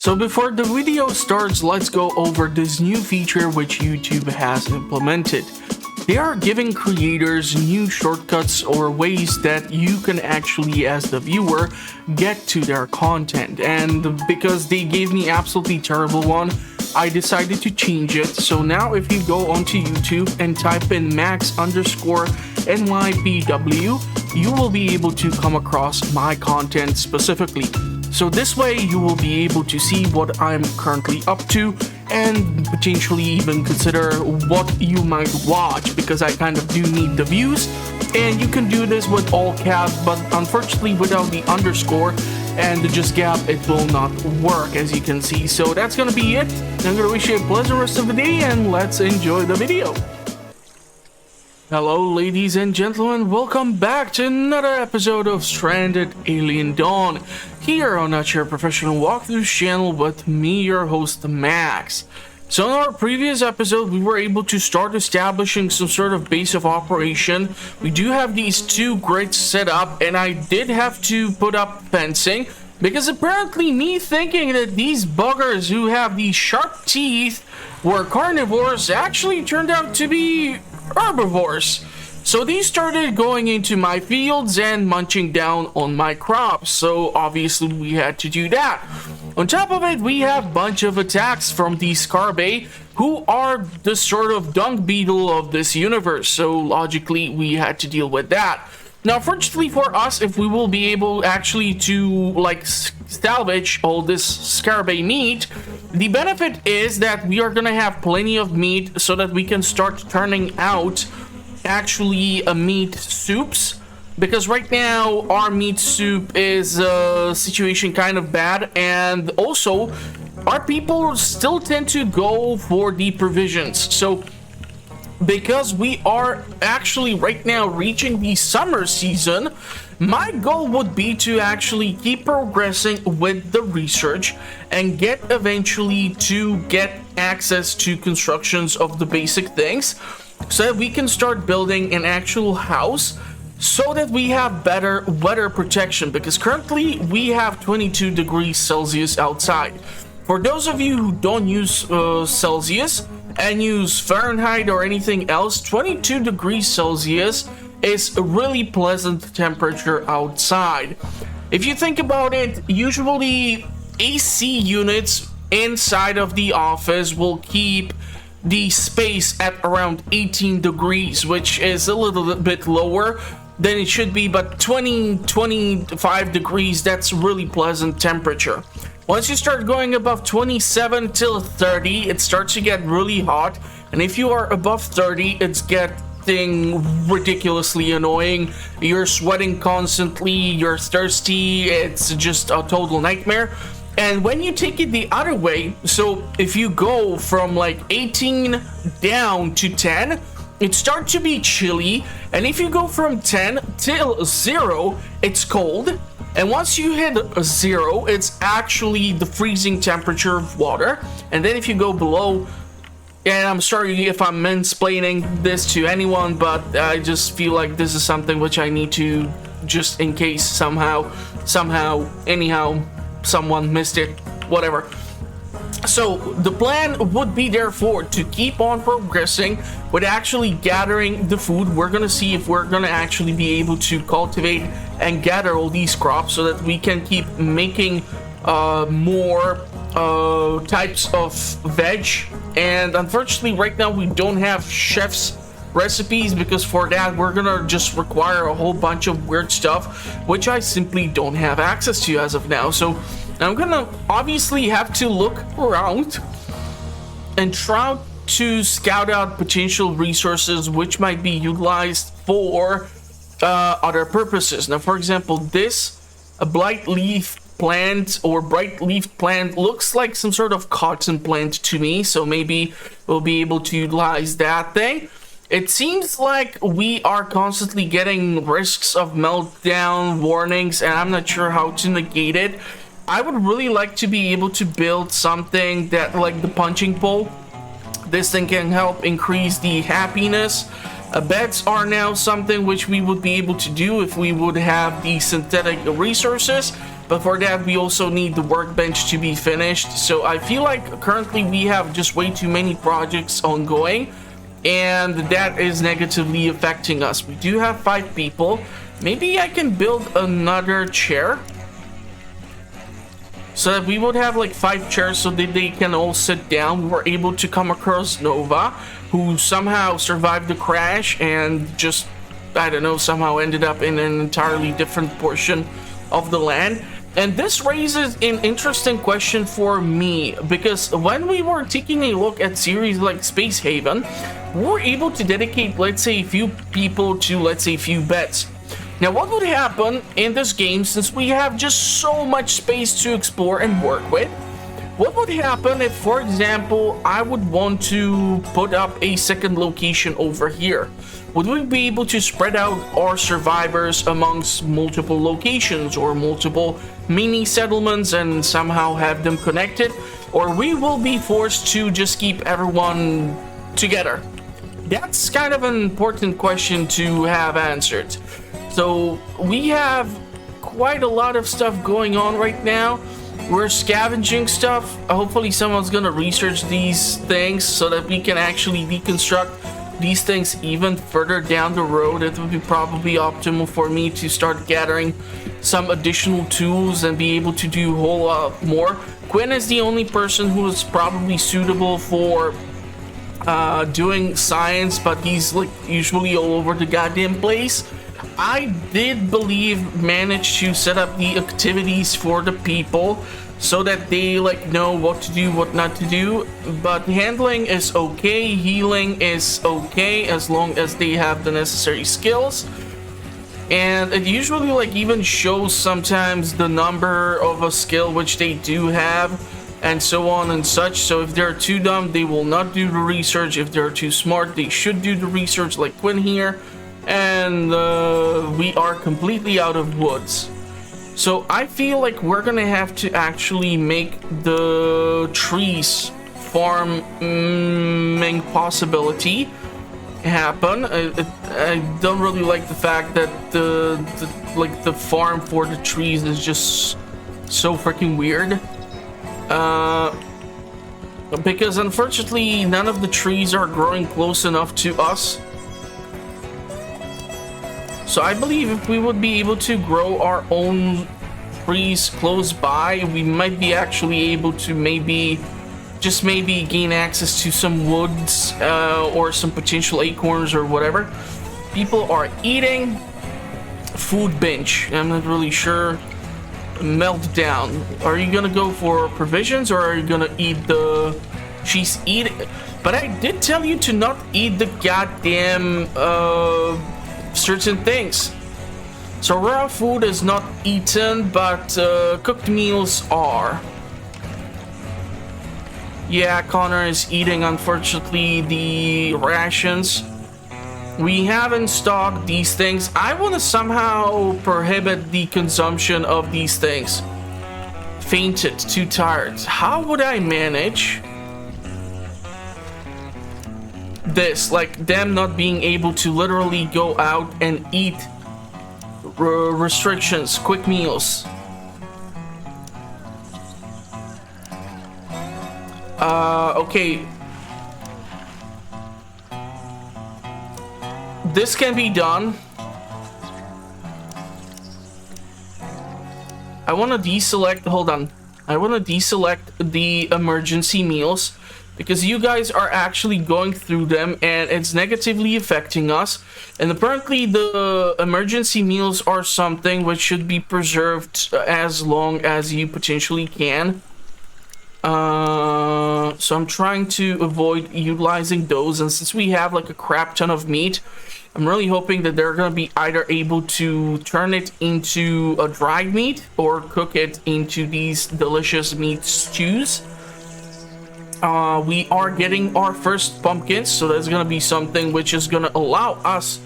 So before the video starts, let's go over this new feature which YouTube has implemented. They are giving creators new shortcuts or ways that you can actually, as the viewer, get to their content. And because they gave me absolutely terrible one, I decided to change it. So now if you go onto YouTube and type in max_nypw, you will be able to come across my content specifically. So this way you will be able to see what I'm currently up to and potentially even consider what you might watch, because I kind of do need the views. And you can do this with all caps, but unfortunately without the underscore and the just gap it will not work, as you can see. So that's gonna be it. I'm gonna wish you a pleasant rest of the day and let's enjoy the video. Hello ladies and gentlemen, welcome back to another episode of Stranded Alien Dawn here on Your Professional Walkthrough channel with me, your host Max. So in our previous episode we were able to start establishing some sort of base of operation. We do have these two grids set up and I did have to put up fencing because apparently me thinking that these buggers who have these sharp teeth were carnivores actually turned out to be herbivores. So these started going into my fields and munching down on my crops, so obviously we had to do that. On top of it, we have a bunch of attacks from these scarabei, who are the sort of dung beetle of this universe, so logically we had to deal with that. Now fortunately for us, if we will be able actually to like salvage all this scarabei meat, the benefit is that we are gonna have plenty of meat so that we can start turning out actually meat soups, because right now our meat soup is situation kind of bad, and also our people still tend to go for the provisions. So because we are actually right now reaching the summer season, my goal would be to actually keep progressing with the research and get eventually to get access to constructions of the basic things so that we can start building an actual house so that we have better weather protection, because currently we have 22 degrees Celsius outside. For those of you who don't use Celsius and use Fahrenheit or anything else, 22 degrees Celsius is a really pleasant temperature outside. If you think about it, usually AC units inside of the office will keep the space at around 18 degrees, which is a little bit lower than it should be, but 25 degrees, that's really pleasant temperature. Once you start going above 27 till 30, it starts to get really hot, and if you are above 30, it's getting ridiculously annoying. You're sweating constantly, you're thirsty, it's just a total nightmare. And when you take it the other way, so if you go from like 18 down to 10, it starts to be chilly, and if you go from 10 till 0, it's cold. And once you hit 0, it's actually the freezing temperature of water. And then if you go below, and I'm sorry if I'm mansplaining this to anyone, but I just feel like this is something which I need to, just in case somehow, anyhow, someone missed it, whatever. So the plan would be therefore to keep on progressing with actually gathering the food. We're gonna see if we're gonna actually be able to cultivate and gather all these crops so that we can keep making more types of veg. And unfortunately right now we don't have chef's recipes, because for that we're gonna just require a whole bunch of weird stuff which I simply don't have access to as of now. So I'm gonna obviously have to look around and try to scout out potential resources which might be utilized for other purposes. Now for example, this a bright leaf plant looks like some sort of cotton plant to me, so maybe we'll be able to utilize that thing. It seems like we are constantly getting risks of meltdown warnings, and I'm not sure how to negate it. I would really like to be able to build something that, like the punching pole, this thing can help increase the happiness. Beds are now something which we would be able to do if we would have the synthetic resources. But for that, we also need the workbench to be finished. So I feel like currently we have just way too many projects ongoing, and that is negatively affecting us. We do have 5 people. Maybe I can build another chair so that we would have like 5 chairs so that they can all sit down. We were able to come across Nova, who somehow survived the crash and just, I don't know, somehow ended up in an entirely different portion of the land. And this raises an interesting question for me, because when we were taking a look at series like Space Haven, we were able to dedicate, let's say, a few people to, let's say, a few beds. Now, what would happen in this game, since we have just so much space to explore and work with? What would happen if, for example, I would want to put up a second location over here? Would we be able to spread out our survivors amongst multiple locations or multiple mini settlements and somehow have them connected? Or we will be forced to just keep everyone together? That's kind of an important question to have answered. So we have quite a lot of stuff going on right now. We're scavenging stuff. Hopefully someone's gonna research these things so that we can actually deconstruct these things even further down the road. It would be probably optimal for me to start gathering some additional tools and be able to do a whole lot more. Quinn is the only person who is probably suitable for doing science, but he's like usually all over the goddamn place. I did manage to set up the activities for the people so that they like know what to do, what not to do. But handling is okay, healing is okay, as long as they have the necessary skills. And it usually like even shows sometimes the number of a skill which they do have, and so on and such. So if they're too dumb, they will not do the research. If they're too smart, they should do the research, like Quinn here. And we are completely out of woods. So I feel like we're gonna have to actually make the trees farming possibility happen. I don't really like the fact that the farm for the trees is just so freaking weird. Because unfortunately none of the trees are growing close enough to us. So I believe if we would be able to grow our own trees close by, we might be actually able to maybe gain access to some woods or some potential acorns or whatever. People are eating. Food binge. I'm not really sure. Meltdown. Are you gonna go for provisions or are you gonna eat the... She's eating... But I did tell you to not eat the goddamn... certain things. So raw food is not eaten, but cooked meals are. Yeah, Connor is eating, unfortunately, the rations. We haven't stocked these things. I want to somehow prohibit the consumption of these things. Fainted, too tired. How would I manage this, like them not being able to literally go out and eat? Restrictions, quick meals. Okay, this can be done. I want to deselect, hold on, I want to deselect the emergency meals, because you guys are actually going through them and it's negatively affecting us. And apparently the emergency meals are something which should be preserved as long as you potentially can. So I'm trying to avoid utilizing those, and since we have like a crap ton of meat, I'm really hoping that they're gonna be either able to turn it into a dried meat or cook it into these delicious meat stews. We are getting our first pumpkins, so that's gonna be something which is gonna allow us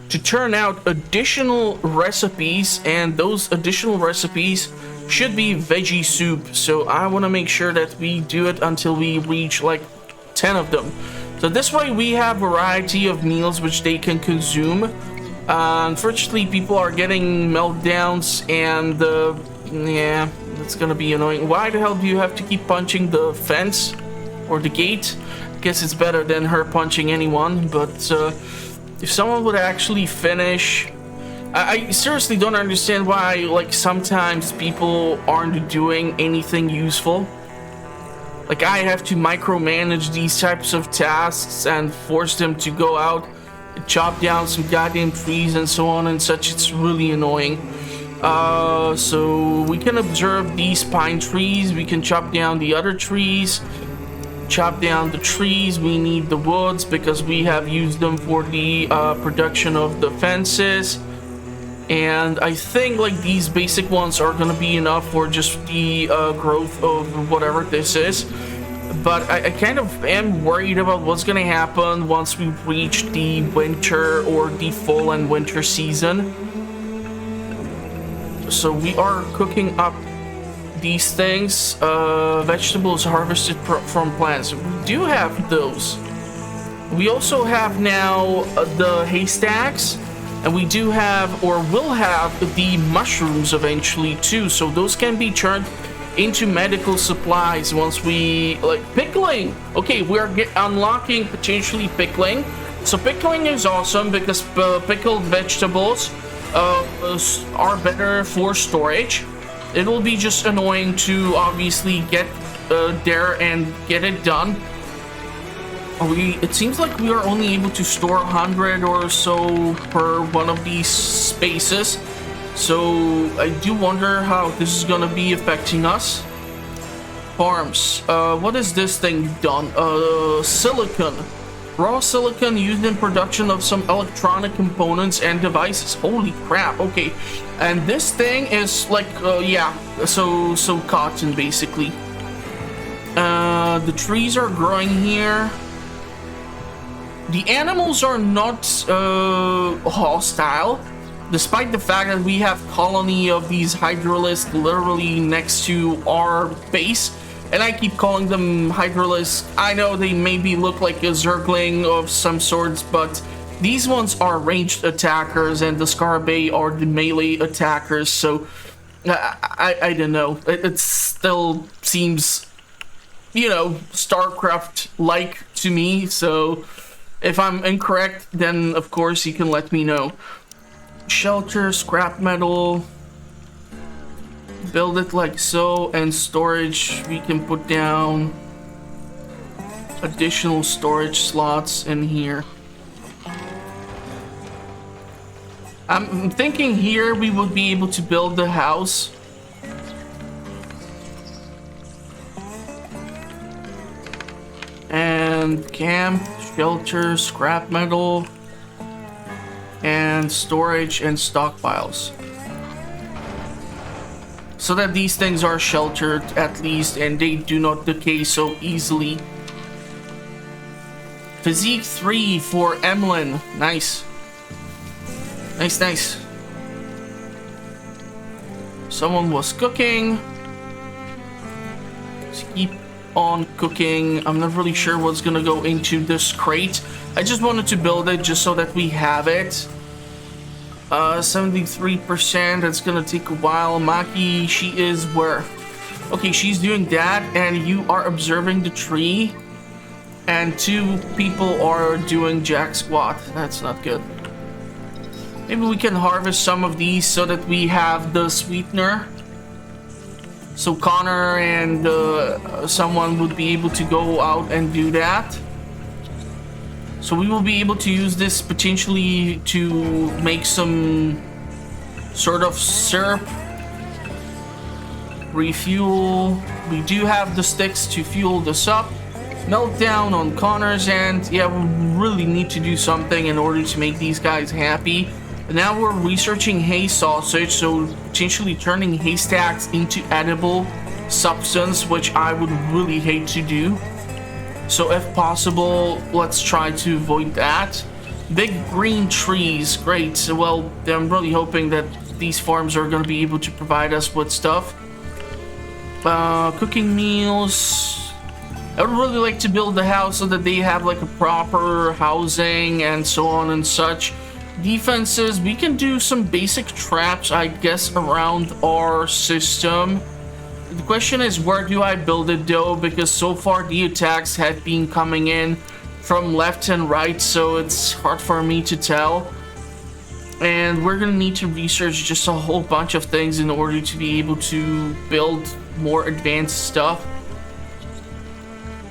to turn out additional recipes, and those additional recipes should be veggie soup. So I want to make sure that we do it until we reach like 10 of them. So this way we have variety of meals which they can consume. Unfortunately, people are getting meltdowns and Yeah, that's gonna be annoying. Why the hell do you have to keep punching the fence or the gate? I guess it's better than her punching anyone, but if someone would actually finish... I seriously don't understand why, like, sometimes people aren't doing anything useful. Like, I have to micromanage these types of tasks and force them to go out and chop down some goddamn trees and so on and such. It's really annoying. So we can observe these pine trees. We can chop down the other trees. Chop down the trees. We need the woods because we have used them for the production of the fences. And I think like these basic ones are gonna be enough for just the growth of whatever this is. But I kind of am worried about what's gonna happen once we reach the winter or the fall and winter season. So we are cooking up these things, vegetables harvested from plants. We do have those. We also have now the haystacks. And we do have, or will have, the mushrooms eventually too. So those can be turned into medical supplies once we, like, pickling. Okay, we're unlocking potentially pickling. So pickling is awesome because pickled vegetables are better for storage. It'll be just annoying to obviously get there and get it done. It seems like we are only able to store 100 or so per one of these spaces. So I do wonder how this is gonna be affecting us. Farms. What is this thing done? Silicon. Raw silicon used in production of some electronic components and devices. Holy crap, okay. And this thing is like, yeah, so cotton basically. The trees are growing here. The animals are not hostile, despite the fact that we have colony of these hydralisks literally next to our base. And I keep calling them hydralisks. I know they maybe look like a zergling of some sorts, but these ones are ranged attackers and the Scarabaei are the melee attackers. So I don't know. It still seems, you know, StarCraft-like to me. So if I'm incorrect, then of course you can let me know. Shelter, scrap metal. Build it like so, and storage, we can put down additional storage slots in here. I'm thinking here we would be able to build the house. And camp, shelter, scrap metal, and storage and stockpiles. So that these things are sheltered at least and they do not decay so easily. Physique 3 for Emlyn. Nice. Nice, nice. Someone was cooking. Let's keep on cooking. I'm not really sure what's gonna go into this crate. I just wanted to build it just so that we have it. 73%, that's gonna take a while. Maki, she is where? Okay, she's doing that, and you are observing the tree. And 2 people are doing jack squat. That's not good. Maybe we can harvest some of these so that we have the sweetener. So Connor and someone would be able to go out and do that. So we will be able to use this potentially to make some sort of syrup. Refuel. We do have the sticks to fuel this up. Meltdown on Connor's end. Yeah, we really need to do something in order to make these guys happy. And now we're researching hay sausage, so potentially turning haystacks into edible substance, which I would really hate to do. So if possible, let's try to avoid that. Big green trees, great. So, well, I'm really hoping that these farms are going to be able to provide us with stuff. Cooking meals. I would really like to build a house so that they have like a proper housing and so on and such. defenses. We can do some basic traps, I guess, around our system. The question is, where do I build it though? Because so far the attacks have been coming in from left and right, so it's hard for me to tell. And we're gonna need to research just a whole bunch of things in order to be able to build more advanced stuff.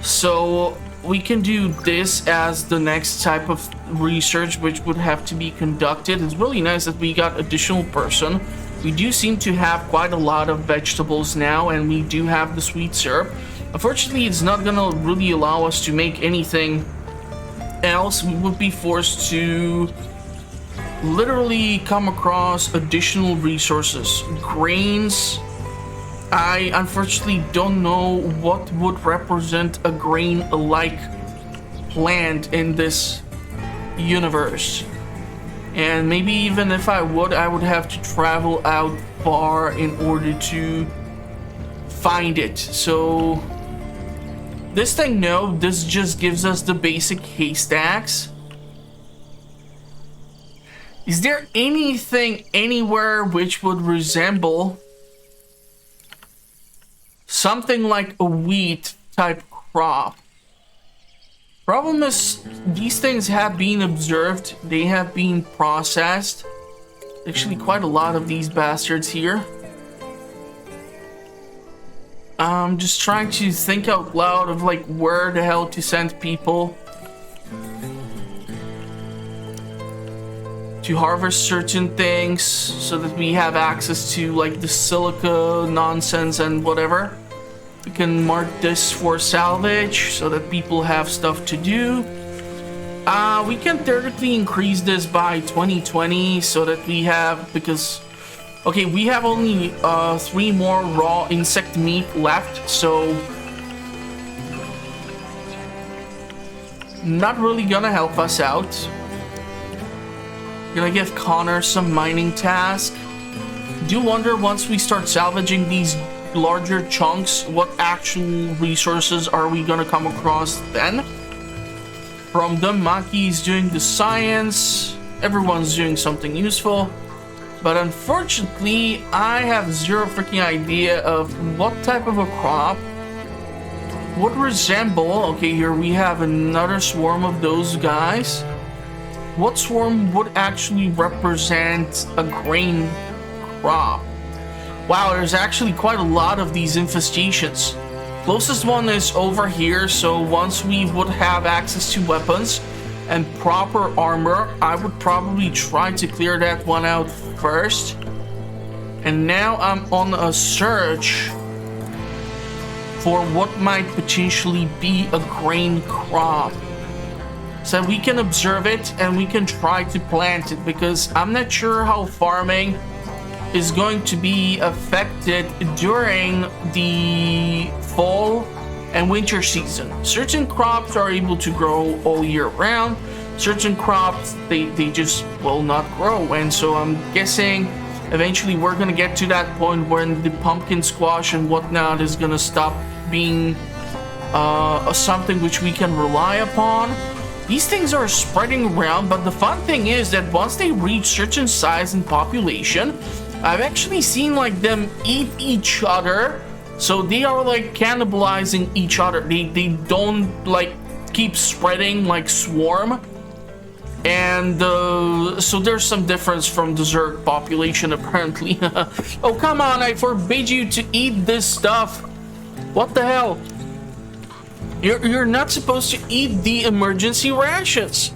So we can do this as the next type of research which would have to be conducted. It's really nice that we got additional person. We do seem to have quite a lot of vegetables now, and we do have the sweet syrup. Unfortunately, it's not gonna really allow us to make anything else. We would be forced to literally come across additional resources. Grains. I unfortunately don't know what would represent a grain-like plant in this universe. And maybe even if I would have to travel out far in order to find it. So this thing, no, this just gives us the basic haystacks. Is there anything anywhere which would resemble something like a wheat type crop? Problem is, these things have been observed, they have been processed. Actually, quite a lot of these bastards here. I'm just trying to think out loud of like where the hell to send people to harvest certain things so that we have access to like the silica nonsense and whatever. We can mark this for salvage so that people have stuff to do. We can theoretically increase this by 2020 so that we have, because okay, we have only 3 more raw insect meat left, so not really gonna help us out. Gonna give Connor some mining task. Do wonder once we start salvaging these larger chunks, what actual resources are we gonna come across then? From them, Maki's doing the science, everyone's doing something useful, but unfortunately I have zero freaking idea of what type of a crop would resemble. Okay, here we have another swarm of those guys. What swarm would actually represent a grain crop? Wow, there's actually quite a lot of these infestations. Closest one is over here, so once we would have access to weapons and proper armor, I would probably try to clear that one out first. And now I'm on a search for what might potentially be a grain crop, so we can observe it and we can try to plant it, because I'm not sure how farming is going to be affected during the fall and winter season. Certain crops are able to grow all year round. Certain crops, they just will not grow. And so I'm guessing eventually we're gonna get to that point when the pumpkin squash and whatnot is gonna stop being something which we can rely upon. These things are spreading around, but the fun thing is that once they reach certain size and population, I've actually seen like them eat each other, so they are like cannibalizing each other. They don't like keep spreading like swarm, and so there's some difference from the Zerg population apparently. Oh come on, I forbid you to eat this stuff. What the hell? You're not supposed to eat the emergency rations.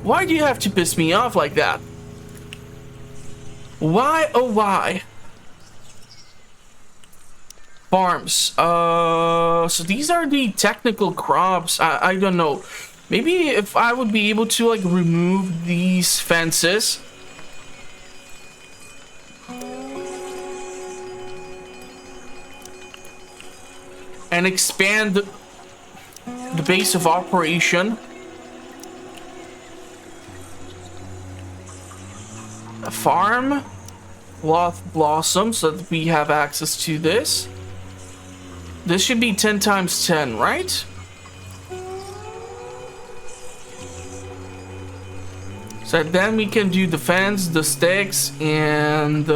Why do you have to piss me off like that? Why, oh why? Farms. So these are the technical crops. I don't know. Maybe if I would be able to like remove these fences. And expand the base of operation. A farm. Cloth blossom, so that we have access to this. This should be 10 times 10, So then we can do the fence, the sticks, and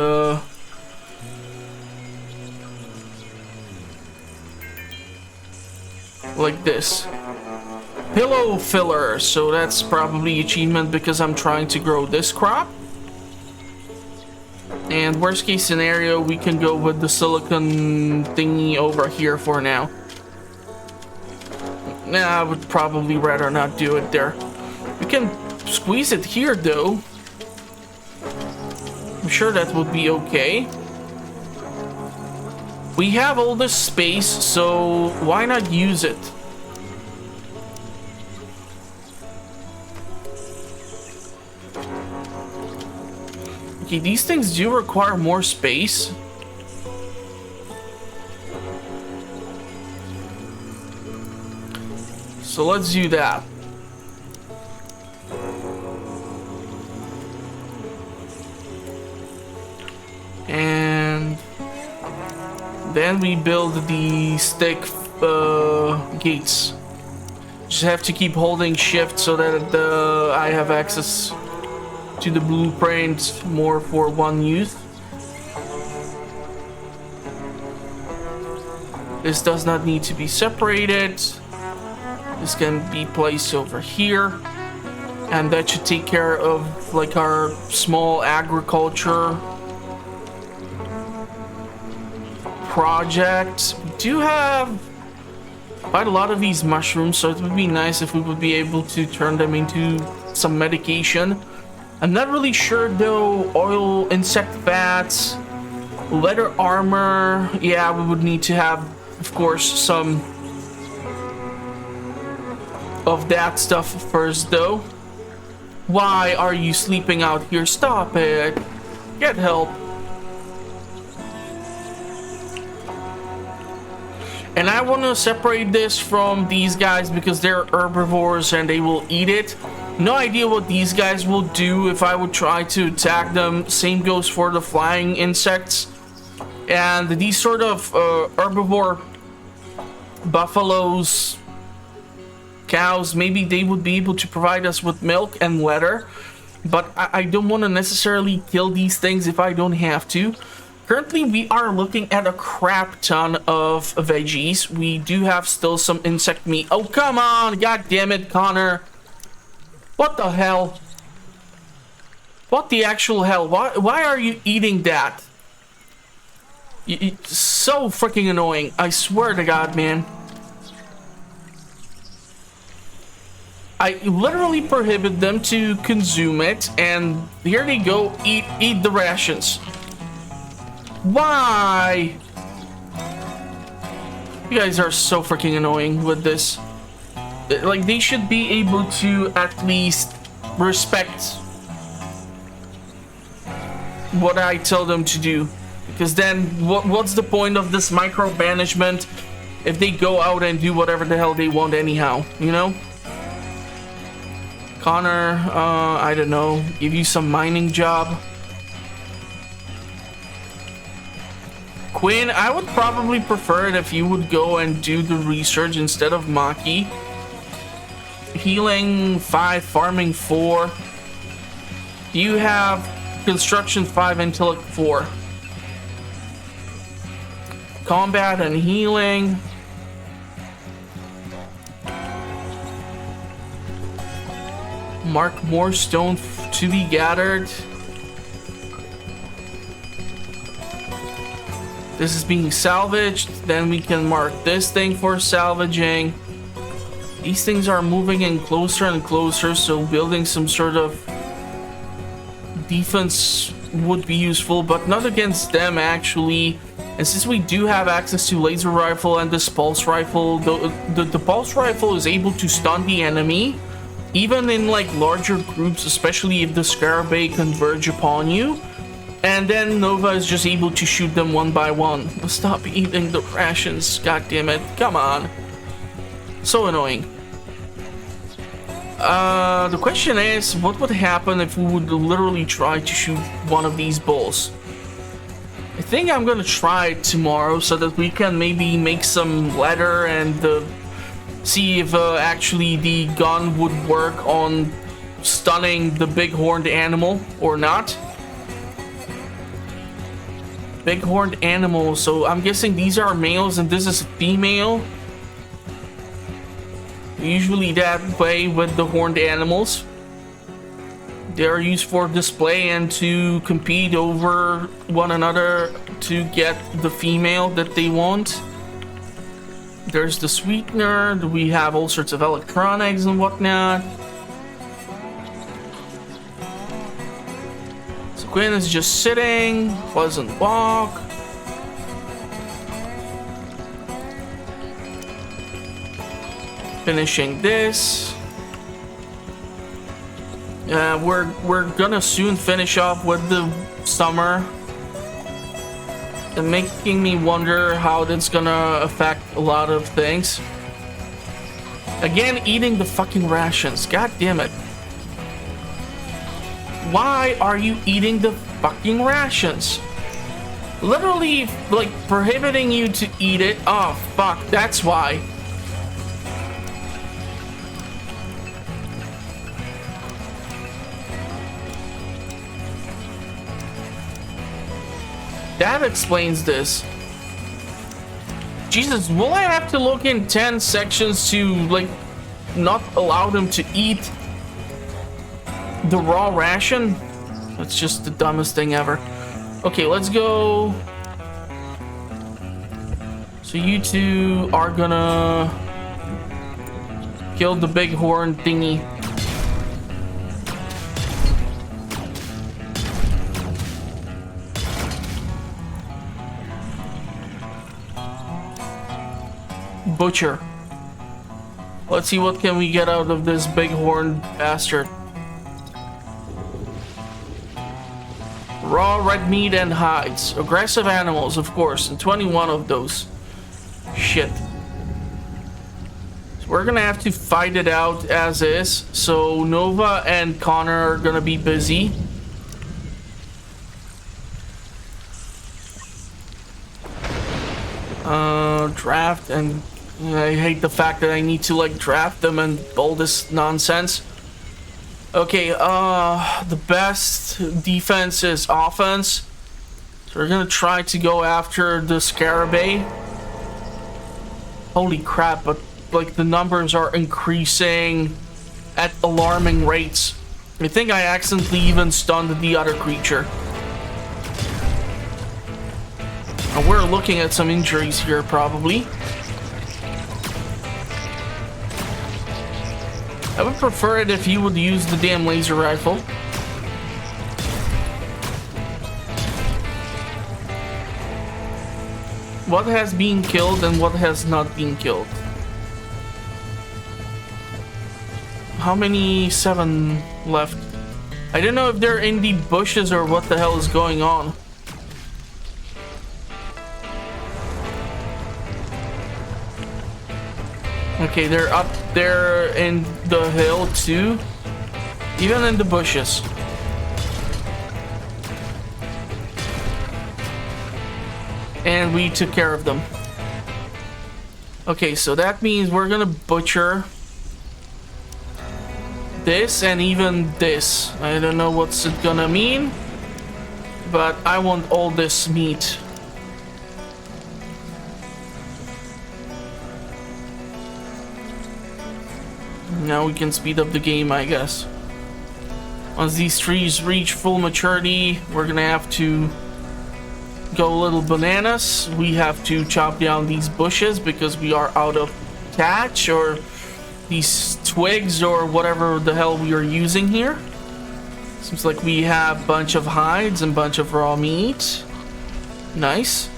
like this. Pillow filler, so that's probably achievement because I'm trying to grow this crop. And worst case scenario, we can go with the silicon thingy over here for now. Nah, I would probably rather not do it there. We can squeeze it here though. I'm sure that would be okay. We have all this space, so why not use it? Okay, these things do require more space. So let's do that. And then we build the stick gates. Just have to keep holding shift so that I have access to the blueprint more for one use. This does not need to be separated. This can be placed over here. And that should take care of like our small agriculture project. We do have quite a lot of these mushrooms, so it would be nice if we would be able to turn them into some medication. I'm not really sure though. Oil, insect fats, leather armor. Yeah, we would need to have, of course, some of that stuff first though. Why are you sleeping out here? Stop it. Get help. And I want to separate this from these guys because they're herbivores and they will eat it. No idea what these guys will do if I would try to attack them. Same goes for the flying insects. And these sort of herbivore buffaloes, cows, maybe they would be able to provide us with milk and leather. But I don't want to necessarily kill these things if I don't have to. Currently, we are looking at a crap ton of veggies. We do have still some insect meat. Oh, come on! God damn it, Connor. What the hell? What the actual hell? Why are you eating that? It's so freaking annoying. I swear to God, man. I literally prohibit them to consume it, and here they go, eat the rations. Why? You guys are so freaking annoying with this. Like, they should be able to at least respect what I tell them to do. Because then, what's the point of this micromanagement if they go out and do whatever the hell they want anyhow, you know? Connor, I don't know, give you some mining job. Quinn, I would probably prefer it if you would go and do the research instead of Maki. Healing 5, farming 4. You have construction 5, intellect 4. Combat and healing. Mark more stone to be gathered. This is being salvaged. Then we can mark this thing for salvaging. These things are moving in closer and closer, so building some sort of defense would be useful, but not against them actually. And since we do have access to laser rifle and this pulse rifle, the pulse rifle is able to stun the enemy, even in like larger groups, especially if the Scarabei converge upon you. And then Nova is just able to shoot them one by one. Stop eating the rations, god damn it. Come on. So annoying. The question is, what would happen if we would literally try to shoot one of these bulls? I think I'm gonna try it tomorrow so that we can maybe make some leather and see if actually the gun would work on stunning the big horned animal or not. Big horned animal, so I'm guessing these are males and this is female. Usually that way with the horned animals. They're used for display and to compete over one another to get the female that they want. There's the sweetener. We have all sorts of electronics and whatnot. So Quinn is just sitting. Pleasant walk. Finishing this. We're gonna soon finish off with the summer. And making me wonder how that's gonna affect a lot of things. Again, eating the fucking rations. God damn it. Why are you eating the fucking rations? Literally, like, prohibiting you to eat it. Oh, fuck. That's why. That explains this. Jesus, will I have to look in 10 sections to, like, not allow them to eat the raw ration? That's just the dumbest thing ever. Okay, let's go. So you two are gonna kill the big horn thingy. Butcher. Let's see what can we get out of this bighorn bastard. Raw red meat and hides. Aggressive animals, of course, and 21 of those. Shit. So we're gonna have to fight it out as is. So Nova and Connor are gonna be busy. Draft, and I hate the fact that I need to, like, draft them and all this nonsense. Okay, the best defense is offense. So we're gonna try to go after the Scarabée. Holy crap, but, like, the numbers are increasing at alarming rates. I think I accidentally even stunned the other creature. And we're looking at some injuries here, probably. I would prefer it if you would use the damn laser rifle. What has been killed and what has not been killed? How many? 7 left. I don't know if they're in the bushes or what the hell is going on. Okay, they're up there in the hill too. Even in the bushes. And we took care of them. Okay, so that means we're gonna butcher this and even this. I don't know what's it gonna mean, but I want all this meat. Now we can speed up the game, I guess. Once these trees reach full maturity, we're gonna have to go a little bananas. We have to chop down these bushes because we are out of thatch or these twigs or whatever the hell we are using here. Seems like we have a bunch of hides and a bunch of raw meat. Nice.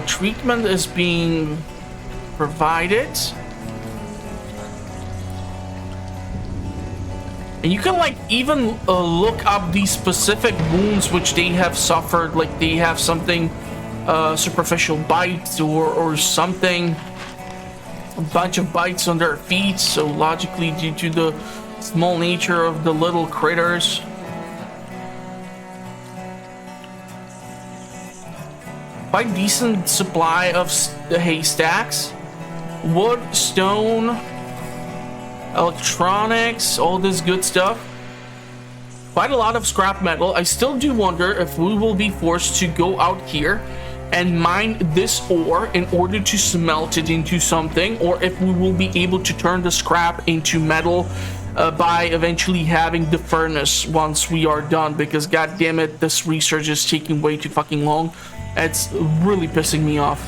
Treatment is being provided. And you can, like, even look up these specific wounds which they have suffered, like they have something, superficial bites or something, a bunch of bites on their feet, so logically due to the small nature of the little critters. Quite decent supply of the haystacks. Wood, stone, electronics, all this good stuff. Quite a lot of scrap metal. I still do wonder if we will be forced to go out here and mine this ore in order to smelt it into something, or if we will be able to turn the scrap into metal by eventually having the furnace once we are done, because god damn it, this research is taking way too fucking long. It's really pissing me off.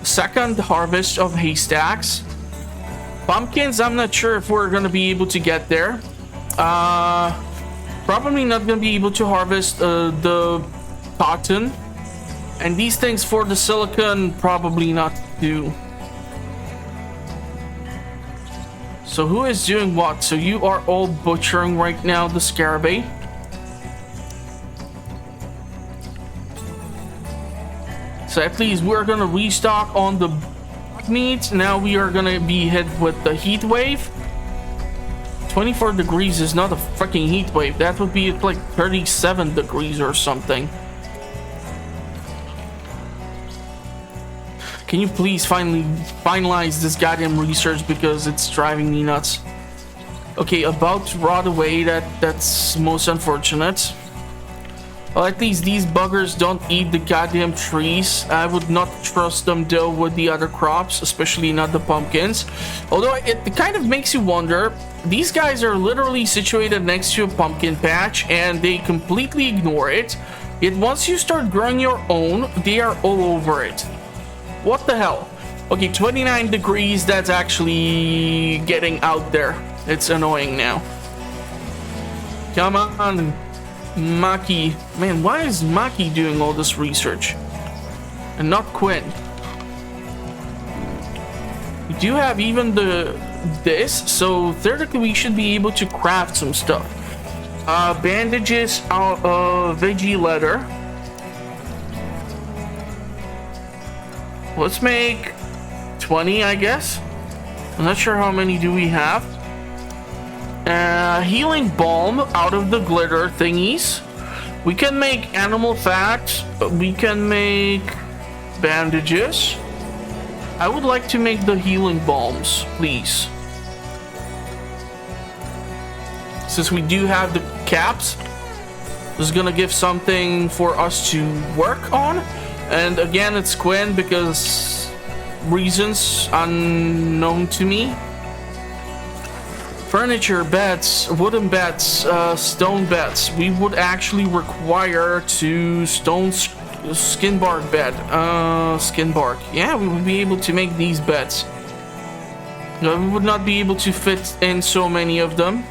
Second harvest of haystacks. Pumpkins, I'm not sure if we're gonna be able to get there. Probably not gonna be able to harvest the cotton. And these things for the silicon, probably not do. So who is doing what? So you are all butchering right now the scarabée. So at least we're gonna restock on the meat. Now we are gonna be hit with the heat wave. 24 degrees is not a freaking heat wave. That would be like 37 degrees or something. Can you please finally finalize this goddamn research, because it's driving me nuts. Okay, about to rot away. That's most unfortunate. Well, at least these buggers don't eat the goddamn trees. I would not trust them though with the other crops, especially not the pumpkins. Although it kind of makes you wonder. These guys are literally situated next to a pumpkin patch and they completely ignore it. Yet once you start growing your own, they are all over it. What the hell? Okay, 29 degrees, that's actually getting out there. It's annoying now. Come on, Maki. Man, why is Maki doing all this research? And not Quinn. We do have even this, so theoretically we should be able to craft some stuff. Bandages out of veggie leather. Let's make 20, I guess. I'm not sure how many do we have. Healing balm out of the glitter thingies. We can make animal fat. We can make bandages. I would like to make the healing balms, please. Since we do have the caps, this is gonna give something for us to work on. And again, it's Quinn because reasons unknown to me. Furniture, beds, wooden beds, stone beds. We would actually require to stone skin bark bed. Skin bark. Yeah, we would be able to make these beds. No, we would not be able to fit in so many of them.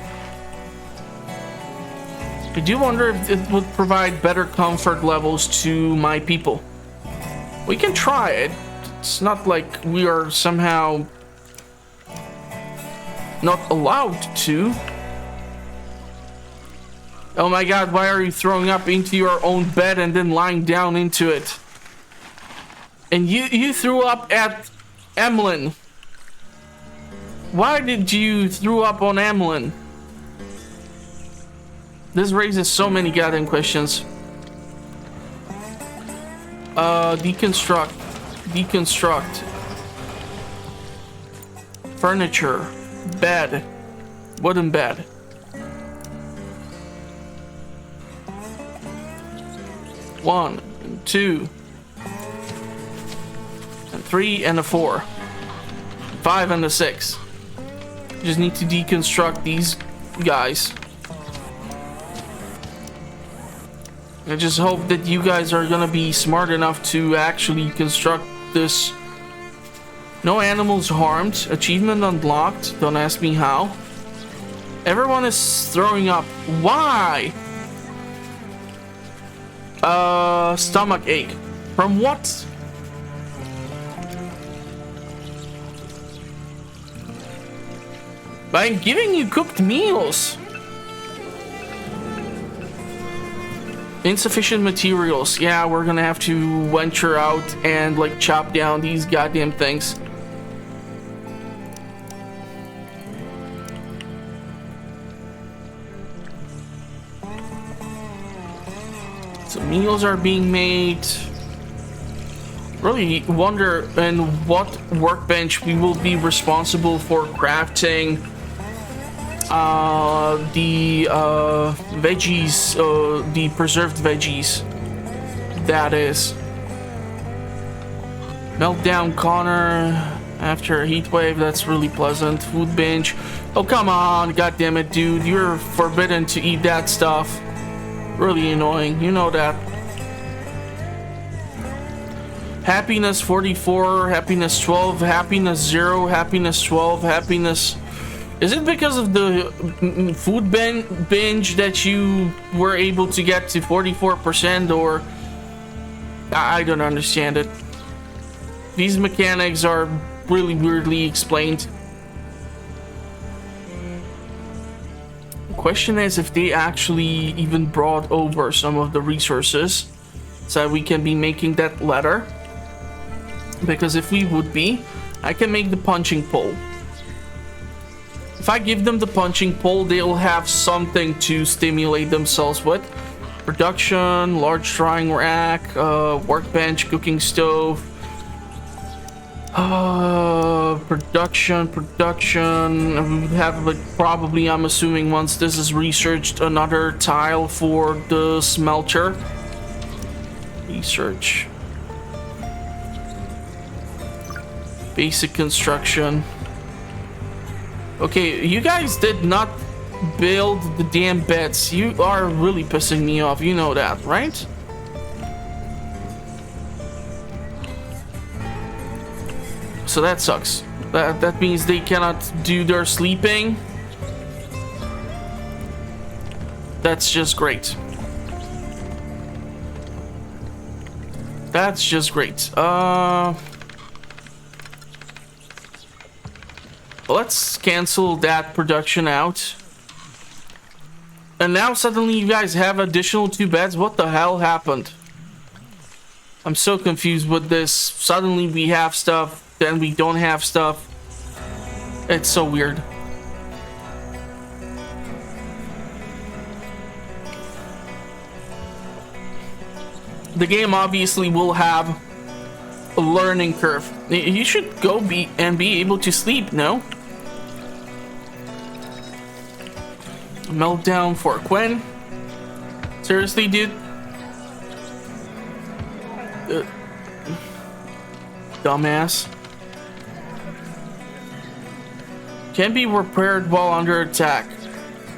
I do wonder if it would provide better comfort levels to my people. We can try it. It's not like we are somehow not allowed to. Oh my god, why are you throwing up into your own bed and then lying down into it? And you threw up at Emlyn. Why did you throw up on Emlyn? This raises so many goddamn questions. Deconstruct. Furniture. Bed. Wooden bed. One, and two, and three, and a four. 5 and a 6. Just need to deconstruct these guys. I just hope that you guys are gonna be smart enough to actually construct this. No animals harmed. Achievement unlocked. Don't ask me how. Everyone is throwing up. Why? Stomach ache. From what? By giving you cooked meals. Insufficient materials. Yeah, we're gonna have to venture out and like chop down these goddamn things. So meals are being made. Really wonder in what workbench we will be responsible for crafting the veggies, the preserved veggies. That is. Meltdown Connor after a heat wave. That's really pleasant. Food binge. Oh, come on. God damn it, dude. You're forbidden to eat that stuff. Really annoying. You know that. Happiness 44, happiness 12, happiness 0, happiness 12, happiness... Is it because of the food binge that you were able to get to 44%, or... I don't understand it. These mechanics are really weirdly explained. The question is if they actually even brought over some of the resources so we can be making that letter. Because if we would be, I can make the punching pole. If I give them the punching pole, they'll have something to stimulate themselves with. Production, large drying rack, workbench, cooking stove. Production. We would have, like, probably, I'm assuming, once this is researched, another tile for the smelter. Research. Basic construction. Okay, you guys did not build the damn beds. You are really pissing me off. You know that, right? So that sucks. That means they cannot do their sleeping. That's just great. That's just great. Let's cancel that production out. And now suddenly you guys have additional 2 beds. What the hell happened? I'm so confused with this. Suddenly we have stuff, then we don't have stuff. It's so weird. The game obviously will have a learning curve. You should go be able to sleep, no? Meltdown for Quinn. Seriously, dude? Dumbass. Can be repaired while under attack.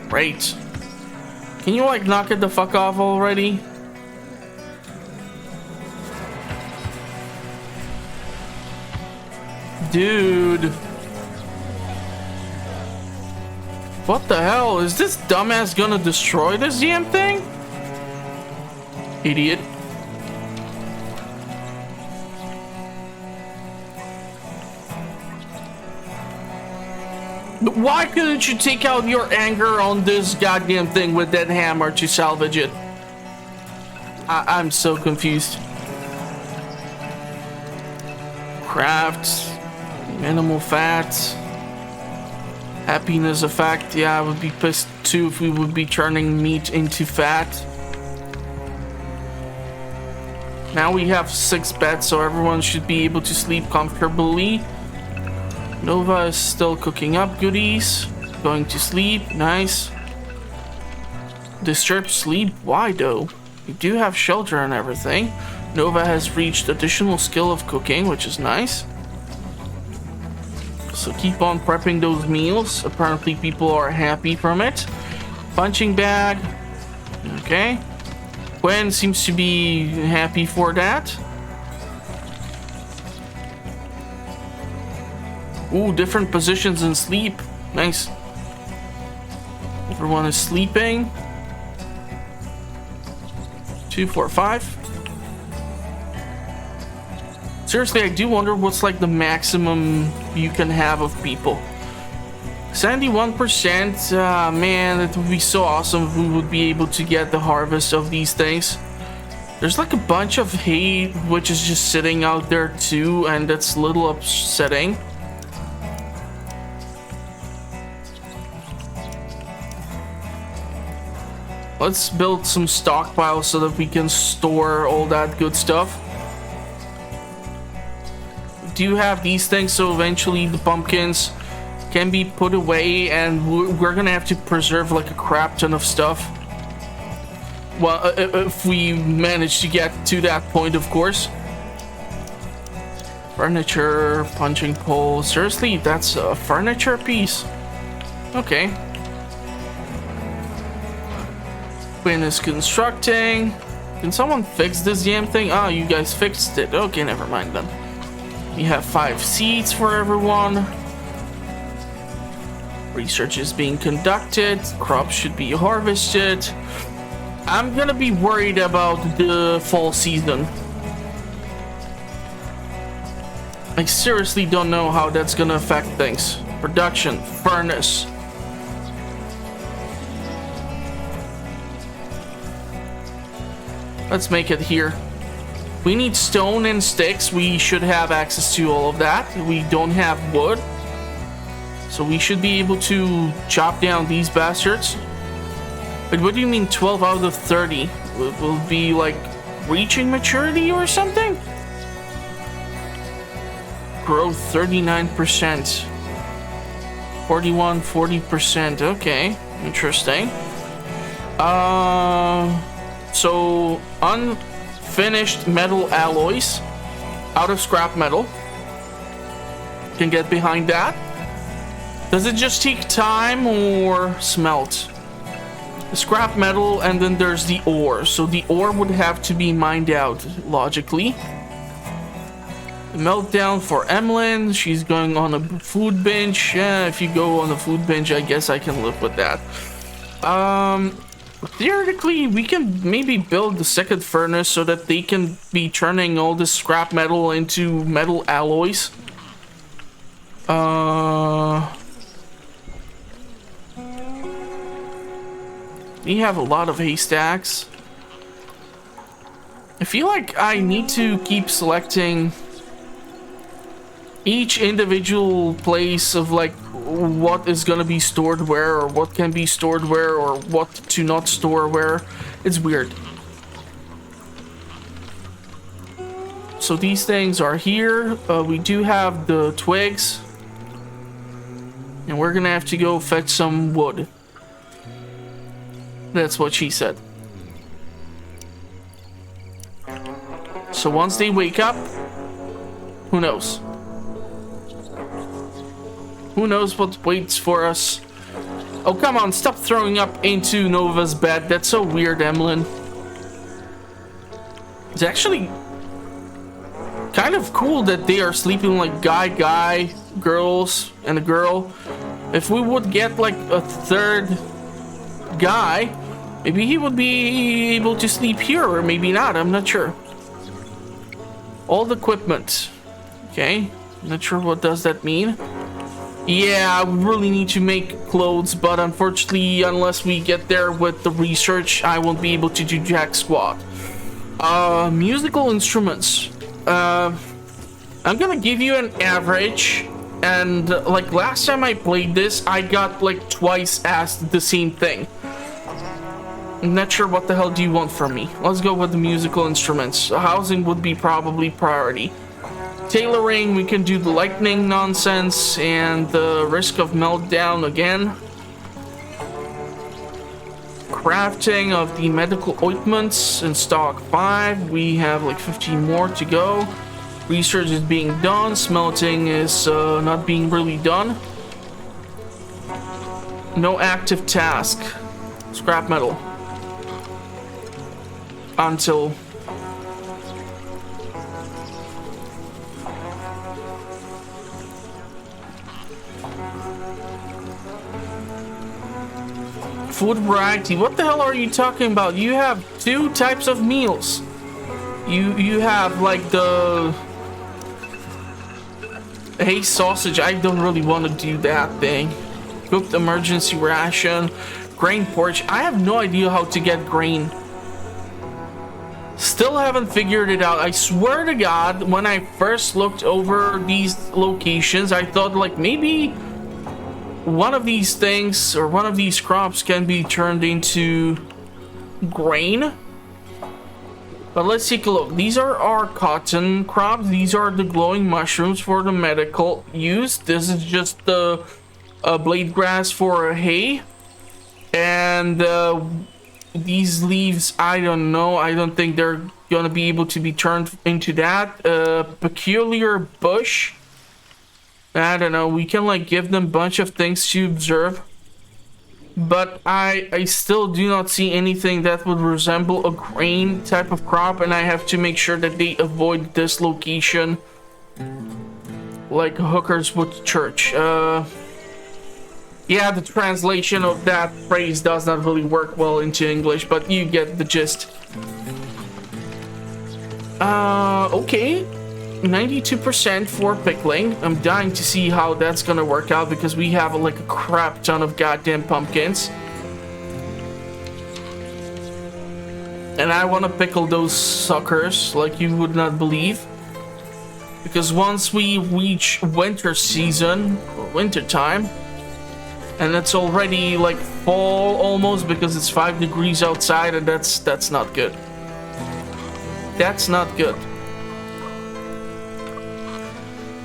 Great. Can you, like, knock it the fuck off already? Dude. What the hell? Is this dumbass gonna destroy this damn thing? Idiot. Why couldn't you take out your anger on this goddamn thing with that hammer to salvage it? I'm so confused. Crafts. Minimal fats. Happiness effect. Yeah, I would be pissed too if we would be turning meat into fat. Now we have 6 beds, so everyone should be able to sleep comfortably. Nova is still cooking up goodies. Going to sleep. Nice. Disturbed sleep. Why though? We do have shelter and everything. Nova has reached additional skill of cooking, which is nice. So keep on prepping those meals. Apparently people are happy from it. Punching bag. Okay. Gwen seems to be happy for that. Ooh, different positions in sleep. Nice. Everyone is sleeping. 2, 4, 5. Seriously, I do wonder what's like the maximum you can have of people. 71%. Man, it would be so awesome if we would be able to get the harvest of these things. There's like a bunch of hay which is just sitting out there too, and that's a little upsetting. Let's build some stockpiles so that we can store all that good stuff. do have these things, so eventually the pumpkins can be put away, and we're gonna have to preserve like a crap ton of stuff. Well, if we manage to get to that point, of course. Furniture, punching pole. Seriously, that's a furniture piece? Okay. Quinn is constructing. Can someone fix this damn thing? Ah, you guys fixed it. Okay, never mind then. We have 5 seats for everyone. Research is being conducted. Crops should be harvested. I'm gonna be worried about the fall season. I seriously don't know how that's gonna affect things. Production, furnace. Let's make it here. We need stone and sticks. We should have access to all of that. We don't have wood. So we should be able to chop down these bastards. But what do you mean 12 out of 30? Will be like reaching maturity or something? Growth 39%. 41, 40%. Okay, interesting. So unfinished metal alloys out of scrap metal. Can get behind that. Does it just take time or smelt? Scrap metal, and then there's the ore. So the ore would have to be mined out, logically. Meltdown for Emlyn. She's going on a food binge. Yeah, if you go on a food binge, I guess I can live with that. Theoretically, we can maybe build the second furnace so that they can be turning all this scrap metal into metal alloys. We have a lot of haystacks. I feel like I need to keep selecting each individual place of like what is gonna be stored where, or what can be stored where, or what to not store where. It's weird. So these things are here. We do have the twigs, and we're gonna have to go fetch some wood. That's what she said. So once they wake up, who knows? Who knows what waits for us? Oh, come on, stop throwing up into Nova's bed. That's so weird, Emlyn. It's actually kind of cool that they are sleeping like guy, girls, and a girl. If we would get like a third guy, maybe he would be able to sleep here, or maybe not. I'm not sure. All the equipment. Okay, not sure what does that mean. Yeah, I really need to make clothes, but unfortunately, unless we get there with the research, I won't be able to do jack squat. Musical instruments. I'm gonna give you an average, and like last time I played this, I got like twice asked the same thing. I'm not sure what the hell do you want from me. Let's go with the musical instruments. Housing would be probably priority. Tailoring, we can do the lightning nonsense and the risk of meltdown again. Crafting of the medical ointments in stock 5. We have like 15 more to go. Research is being done. Smelting is not being really done. No active task. Scrap metal. Until food variety. What the hell are you talking about? You have 2 types of meals. You have like the hey sausage. I don't really want to do that thing. Cooked emergency ration. Grain porridge. I have no idea how to get grain. Still haven't figured it out. I swear to God, when I first looked over these locations, I thought like maybe one of these things or one of these crops can be turned into grain. But let's take a look. These are our cotton crops. These are the glowing mushrooms for the medical use. This is just the blade grass for hay. And these leaves, I don't know. I don't think they're gonna be able to be turned into that. Peculiar bush. I don't know. We can like give them a bunch of things to observe. But I still do not see anything that would resemble a grain type of crop, and I have to make sure that they avoid this location like hookers would church. Yeah, the translation of that phrase does not really work well into English, but you get the gist. Okay. 92% for pickling. I'm dying to see how that's gonna work out because we have like a crap ton of goddamn pumpkins. And I want to pickle those suckers like you would not believe. Because once we reach winter season, or winter time, and it's already like fall almost because it's 5 degrees outside, and that's not good. That's not good.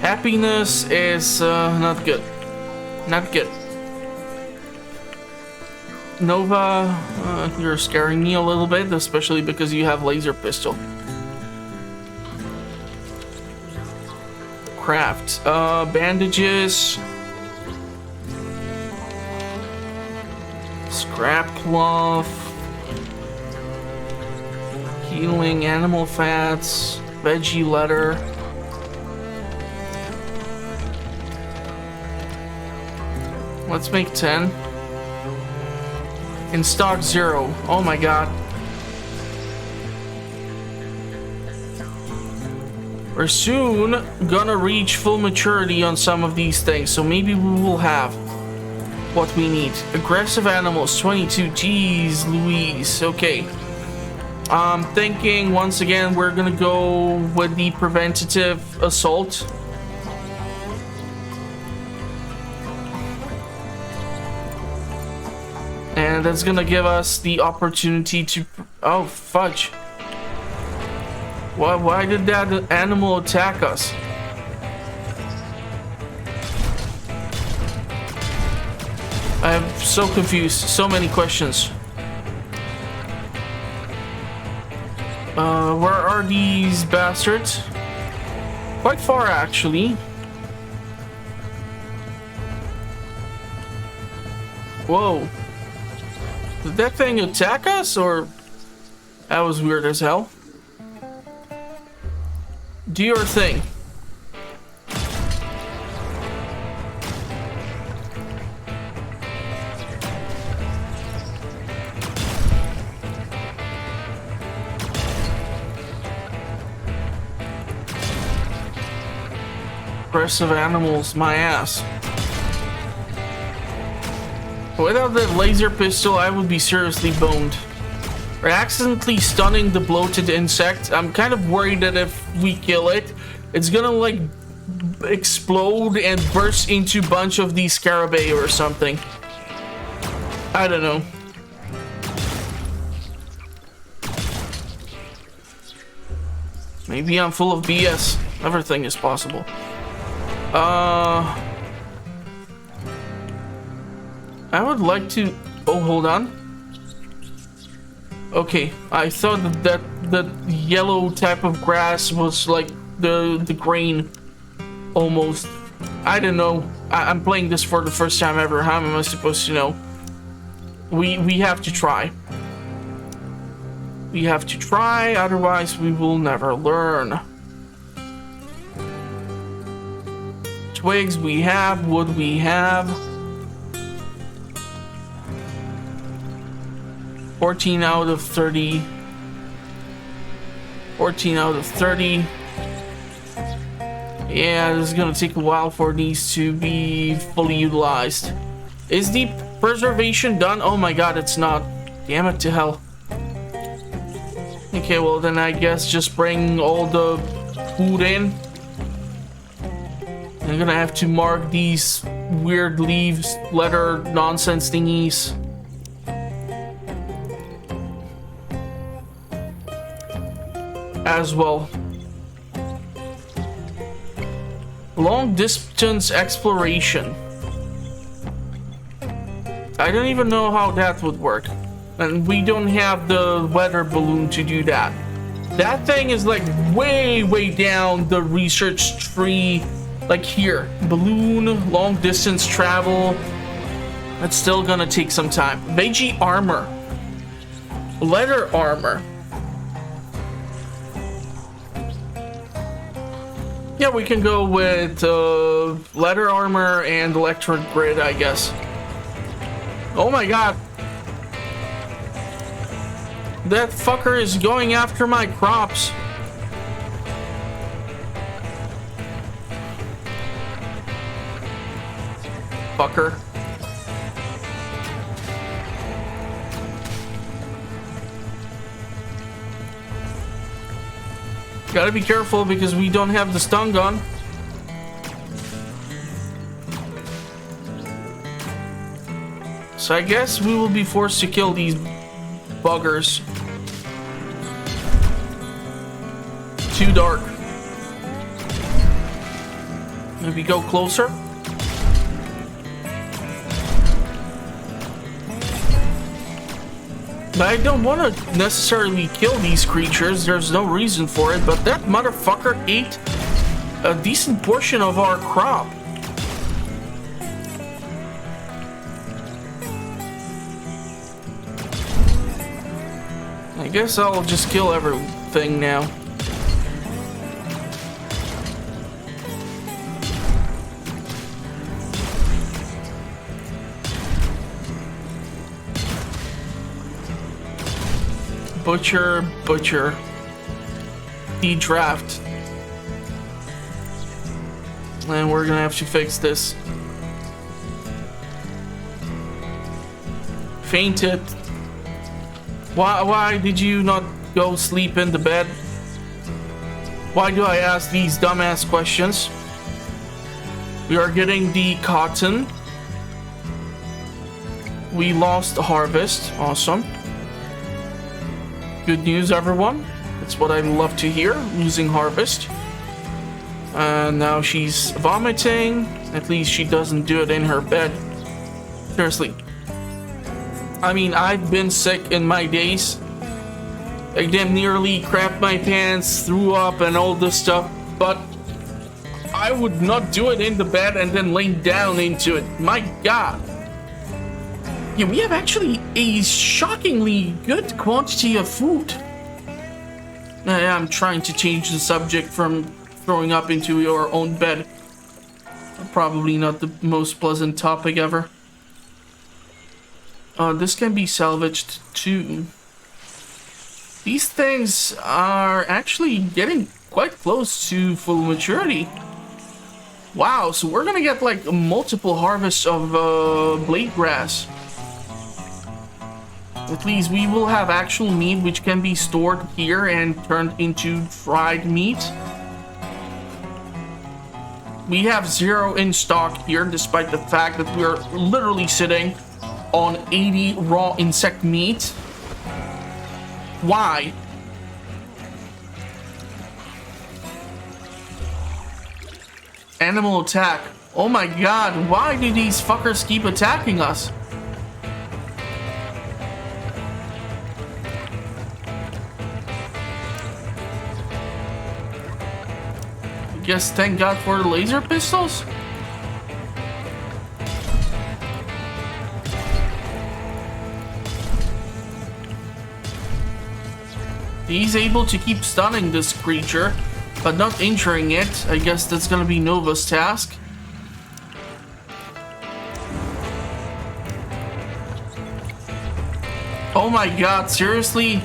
Happiness is not good. Not good. Nova, you're scaring me a little bit, especially because you have laser pistol. Craft. Bandages. Scrap cloth. Healing animal fats. Veggie leather. Let's make 10. In stock 0. Oh my god. We're soon gonna reach full maturity on some of these things, so maybe we will have what we need. Aggressive animals, 22. Jeez Louise. Okay. I'm thinking once again we're gonna go with the preventative assault. And that's gonna give us the opportunity to... Oh, fudge. Why did that animal attack us? I'm so confused. So many questions. Where are these bastards? Quite far, actually. Whoa. Did that thing attack us, or... That was weird as hell. Do your thing. Aggressive animals, my ass. Without that laser pistol, I would be seriously boned. We're accidentally stunning the bloated insect. I'm kind of worried that if we kill it, it's gonna like explode and burst into a bunch of these scarabei or something. I don't know. Maybe I'm full of BS. Everything is possible. I would like to... Oh, hold on. Okay, I thought that yellow type of grass was like the grain, almost. I don't know. I'm playing this for the first time ever. How am I supposed to know? We have to try. We have to try, otherwise we will never learn. Twigs we have, wood we have. 14 out of 30. 14 out of 30. Yeah, this is gonna take a while for these to be fully utilized. Is the preservation done? Oh my god, it's not. Damn it to hell. Okay, well then I guess just bring all the food in. I'm gonna have to mark these weird leaves, letter nonsense thingies. as well. Long distance exploration. I don't even know how that would work. And we don't have the weather balloon to do that. That thing is like way down the research tree. Like here. Balloon, long distance travel. That's still gonna take some time. Veggie armor. Leather armor. Yeah, we can go with leather armor and electric grid, I guess. Oh my god. That fucker is going after my crops. Fucker. Gotta be careful because we don't have the stun gun. So I guess we will be forced to kill these buggers. Too dark. Maybe go closer. I don't want to necessarily kill these creatures, there's no reason for it, but that motherfucker ate a decent portion of our crop. I guess I'll just kill everything now. Butcher. De-draft. And we're gonna have to fix this. Fainted. Why did you not go sleep in the bed? Why do I ask these dumbass questions? We are getting the cotton. We lost the harvest. Awesome. Good news, everyone. That's what I love to hear. Losing harvest. And now she's vomiting. At least she doesn't do it in her bed. Seriously. I mean, I've been sick in my days. I damn nearly crapped my pants, threw up, and all this stuff. But I would not do it in the bed and then lay down into it. My God. Yeah, we have actually a shockingly good quantity of food. I'm trying to change the subject from throwing up into your own bed. Probably not the most pleasant topic ever. This can be salvaged too. These things are actually getting quite close to full maturity. Wow, so we're gonna get like multiple harvests of blade grass. At least we will have actual meat which can be stored here and turned into fried meat. We have 0 in stock here, despite the fact that we are literally sitting on 80 raw insect meat. Why? Animal attack. Oh my god, why do these fuckers keep attacking us? Guess thank God for the laser pistols. He's able to keep stunning this creature, but not injuring it. I guess that's gonna be Nova's task. Oh my god, seriously?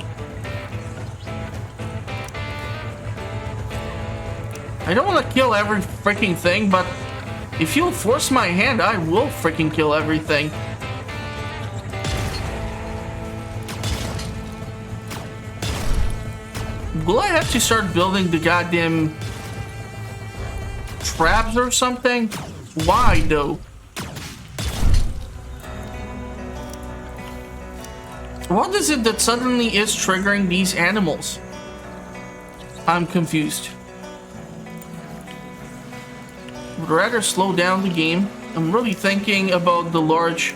I don't want to kill every freaking thing, but if you'll force my hand, I will freaking kill everything. Will I have to start building the goddamn traps or something? Why, though? What is it that suddenly is triggering these animals? I'm confused. Would rather slow down the game. I'm really thinking about the large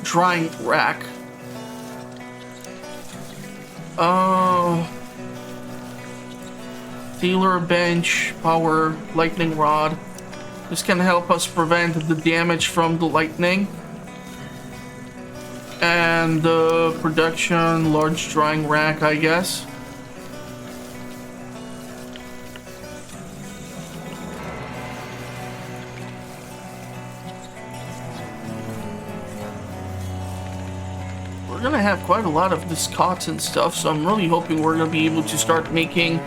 drying rack. Tailor bench, power, lightning rod. This can help us prevent the damage from the lightning. And the production, large drying rack, I guess. We're gonna have quite a lot of this cotton stuff, so I'm really hoping we're gonna be able to start making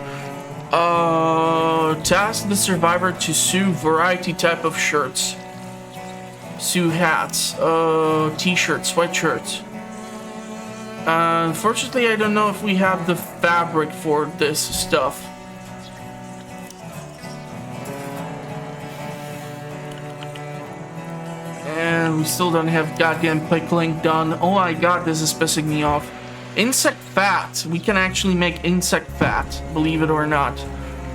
task the survivor to sew variety type of shirts, sew hats, t-shirts, sweatshirts. Unfortunately, I don't know if we have the fabric for this stuff. And we still don't have goddamn pickling done. Oh my god, this is pissing me off. Insect fat. We can actually make insect fat, believe it or not.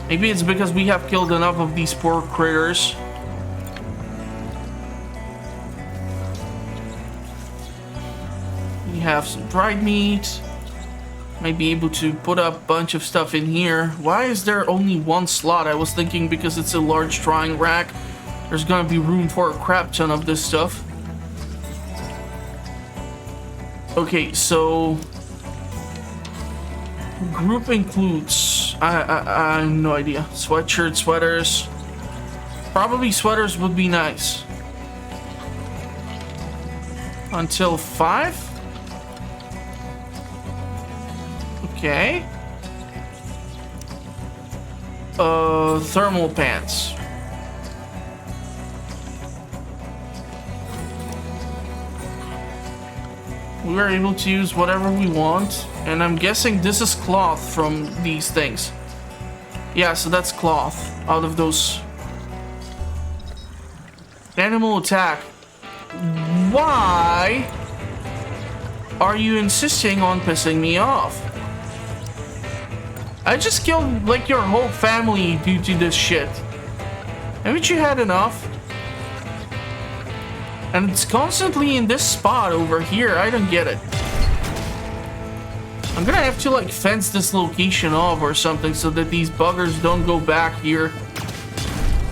Maybe it's because we have killed enough of these poor critters. We have some dried meat. Might be able to put a bunch of stuff in here. Why is there only one slot? I was thinking because it's a large drying rack, there's gonna be room for a crap ton of this stuff. Okay, so group includes I have no idea. Sweatshirt, sweaters. Probably sweaters would be nice. Until 5? Okay. Thermal pants. We are able to use whatever we want, and I'm guessing this is cloth from these things. Yeah, so that's cloth out of those. Animal attack. Why are you insisting on pissing me off? I just killed like your whole family due to this shit. Haven't you had enough? And it's constantly in this spot over here. I don't get it. I'm gonna have to like fence this location off or something so that these buggers don't go back here.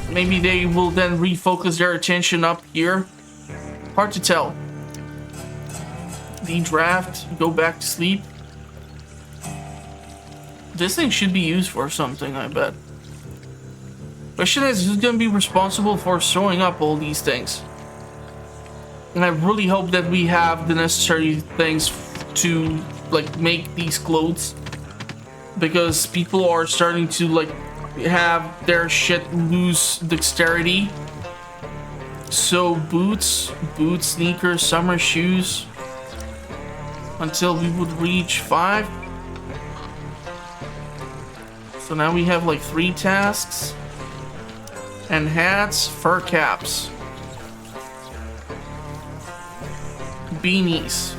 Maybe they will then refocus their attention up here. Hard to tell. Dedraft, go back to sleep. This thing should be used for something, I bet. Question is, who's gonna be responsible for sewing up all these things? And I really hope that we have the necessary things to like make these clothes, because people are starting to like have their shit lose dexterity. So boots, sneakers, summer shoes until we would reach 5. So now we have like 3 tasks. And hats, fur caps, beanies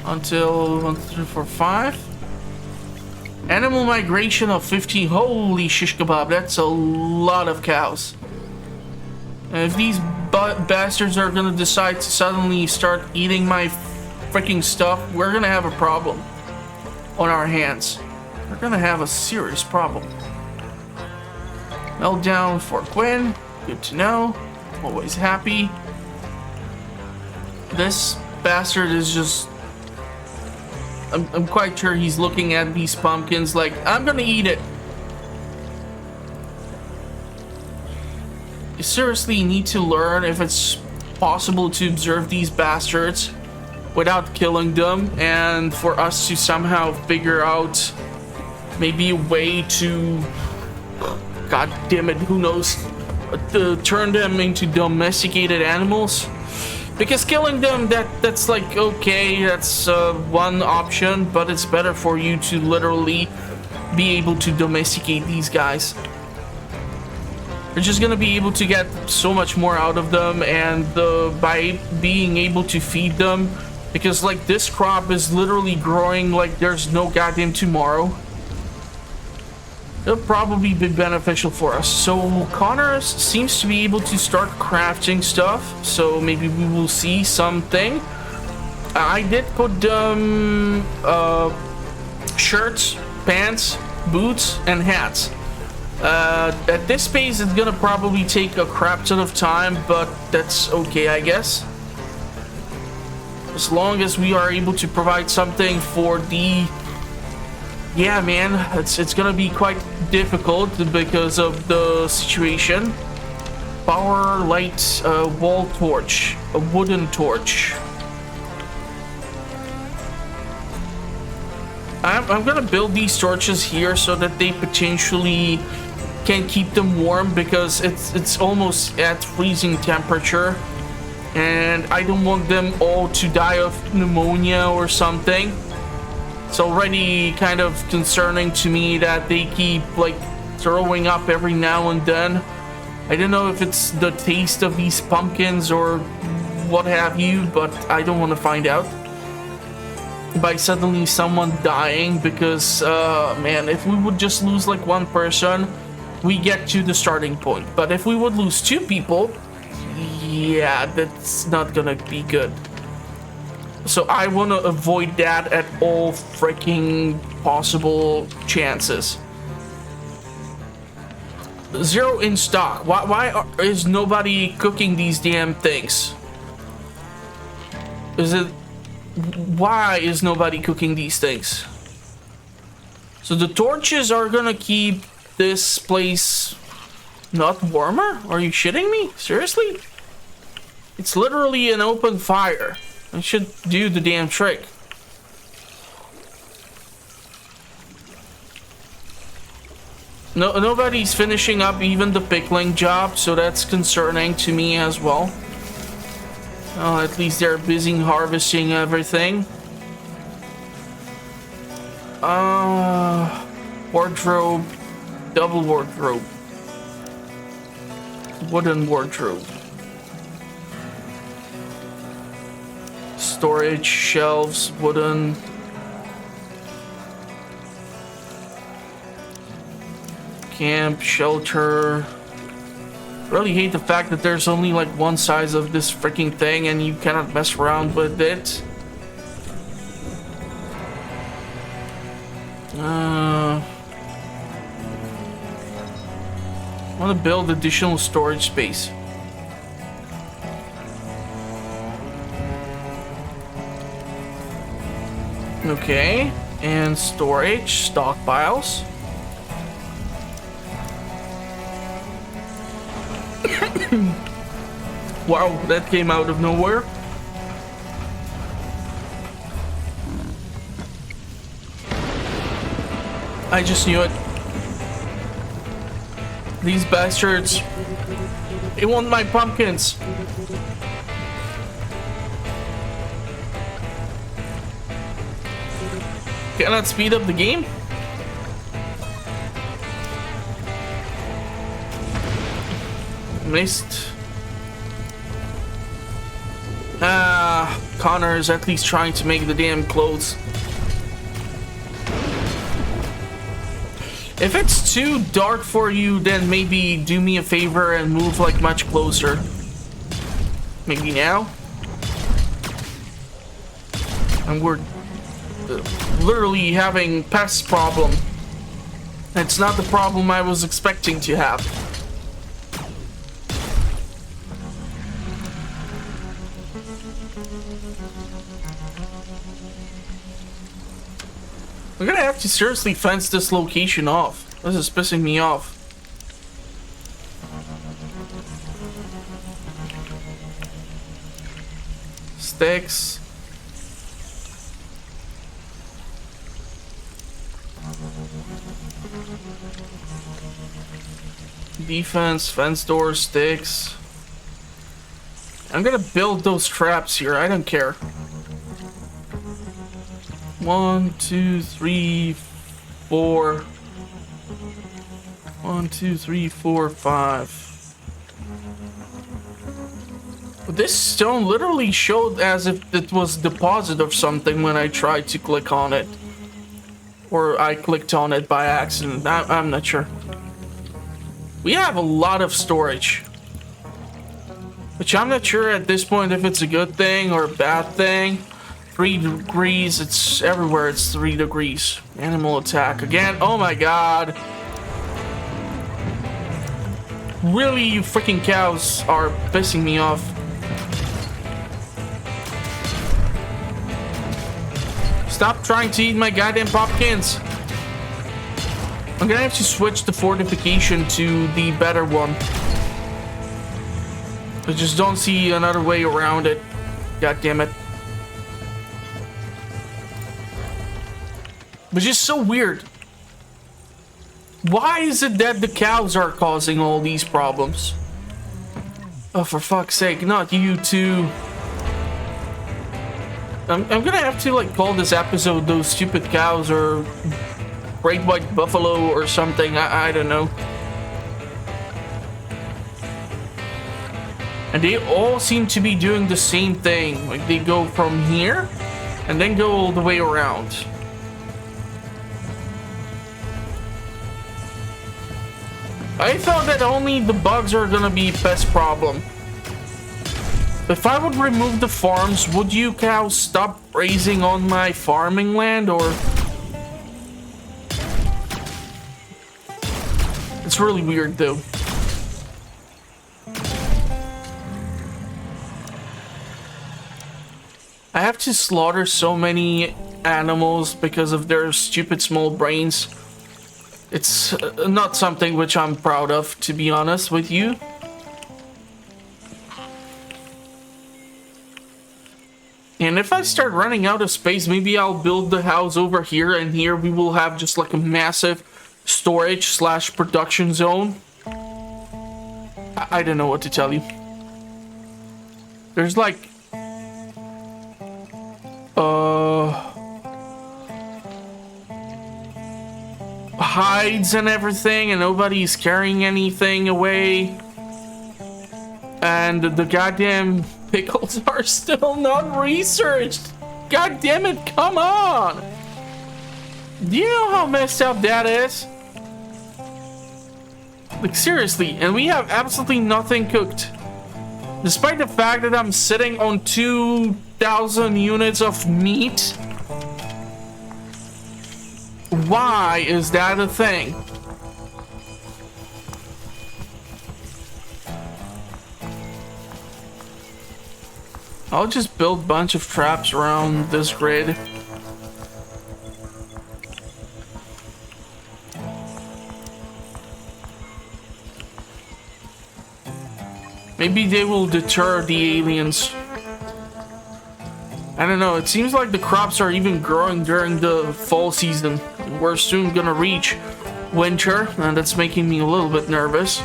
until 1, 2, 3, 4, 5. Animal migration of 15. Holy shish kebab, that's a lot of cows. And if these bastards are gonna decide to suddenly start eating my freaking stuff, we're gonna have a problem on our hands. We're gonna have a serious problem. Meltdown for Quinn. Good to know. Always happy. This bastard is just... I'm quite sure he's looking at these pumpkins like, I'm gonna eat it. You seriously need to learn if it's possible to observe these bastards without killing them, and for us to somehow figure out maybe a way to, god damn it, who knows, to turn them into domesticated animals. Because killing them, that's like, okay, that's one option, but it's better for you to literally be able to domesticate these guys. You're just gonna be able to get so much more out of them, and by being able to feed them, because like this crop is literally growing like there's no goddamn tomorrow. It'll probably be beneficial for us. So Connor seems to be able to start crafting stuff, so maybe we will see something. I did put shirts, pants, boots, and hats. At this pace, it's gonna probably take a crap ton of time, but that's okay, I guess. As long as we are able to provide something for the... Yeah, man, it's gonna be quite difficult because of the situation. Power, light, wall torch, a wooden torch. I'm gonna build these torches here so that they potentially can keep them warm, because it's almost at freezing temperature, and I don't want them all to die of pneumonia or something. It's already kind of concerning to me that they keep like throwing up every now and then. I don't know if it's the taste of these pumpkins or what have you, but I don't want to find out by suddenly someone dying, because man, if we would just lose like one person, we get to the starting point. But if we would lose two people, yeah, that's not gonna be good. So I want to avoid that at all freaking possible chances. 0 in stock. Why is nobody cooking these damn things? Why is nobody cooking these things? So the torches are gonna keep this place not warmer? Are you shitting me? Seriously? It's literally an open fire. It should do the damn trick. Nobody's finishing up even the pickling job, so that's concerning to me as well. Oh, at least they're busy harvesting everything. Wardrobe, double wardrobe, wooden wardrobe, storage shelves, wooden. Camp, shelter. Really hate the fact that there's only like one size of this freaking thing and you cannot mess around with it. I want to build additional storage space. Okay, and storage, stockpiles. Wow, that came out of nowhere. I just knew it. These bastards. They want my pumpkins. Cannot speed up the game? Missed. Connor is at least trying to make the damn clothes. If it's too dark for you, then maybe do me a favor and move like much closer. Maybe now? And we're literally having pest problem. It's not the problem I was expecting to have. I'm gonna have to seriously fence this location off. This is pissing me off. Sticks. Defense, fence doors, sticks. I'm gonna build those traps here. I don't care. 1, 2, 3, 4. 1, 2, 3, 4, 5. This stone literally showed as if it was a deposit of something when I tried to click on it. Or I clicked on it by accident. I'm not sure. We have a lot of storage. Which I'm not sure at this point if it's a good thing or a bad thing. 3 degrees, it's everywhere, it's 3 degrees. Animal attack again. Oh my god. Really, you freaking cows are pissing me off. Stop trying to eat my goddamn pumpkins. I'm gonna have to switch the fortification to the better one. I just don't see another way around it. God damn it. Which is so weird. Why is it that the cows are causing all these problems? Oh, for fuck's sake, not you two. I'm gonna have to like call this episode "Those Stupid Cows" or "Great White Buffalo" or something. I don't know. And they all seem to be doing the same thing. Like they go from here and then go all the way around. I thought that only the bugs are gonna be pest problem. If I would remove the farms, would you cows stop grazing on my farming land, or? It's really weird though. I have to slaughter so many animals because of their stupid small brains. It's not something which I'm proud of, to be honest with you. And if I start running out of space, maybe I'll build the house over here, and here we will have just like a massive storage slash production zone. I don't know what to tell you. There's like hides and everything, and nobody's carrying anything away, and the goddamn pickles are still not researched. God damn it, come on. Do you know how messed up that is? Like seriously, and we have absolutely nothing cooked, despite the fact that I'm sitting on 2,000 units of meat. Why is that a thing? I'll just build a bunch of traps around this grid. Maybe they will deter the aliens. I don't know, it seems like the crops are even growing during the fall season. We're soon gonna reach winter, and that's making me a little bit nervous.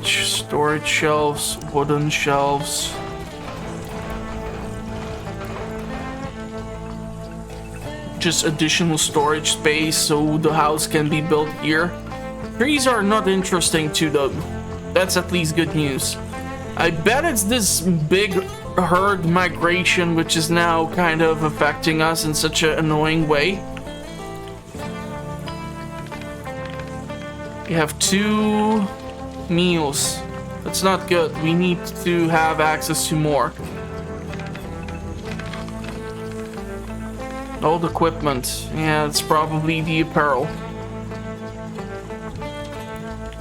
Storage shelves, wooden shelves. Just additional storage space so the house can be built here. Trees are not interesting to them. That's at least good news. I bet it's this big herd migration which is now kind of affecting us in such an annoying way. We have 2 meals. That's not good. We need to have access to more. Old equipment. Yeah, it's probably the apparel.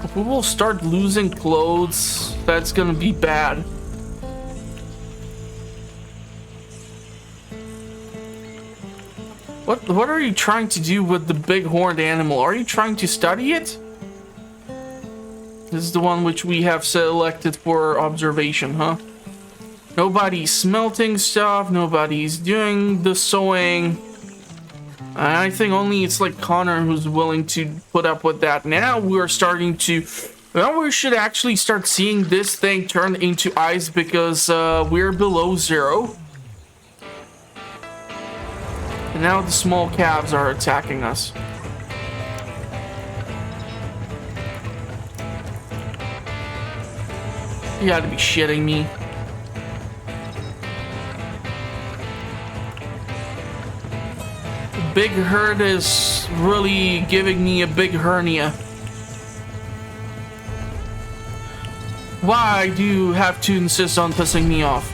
If we will start losing clothes, that's gonna be bad. What are you trying to do with the big horned animal? Are you trying to study it? This is the one which we have selected for observation, huh? Nobody's smelting stuff, nobody's doing the sewing. I think only it's like Connor who's willing to put up with that. Now we're starting to Well, we should actually start seeing this thing turn into ice because we're below 0. And now the small calves are attacking us. You gotta be shitting me. The big herd is really giving me a big hernia. Why do you have to insist on pissing me off?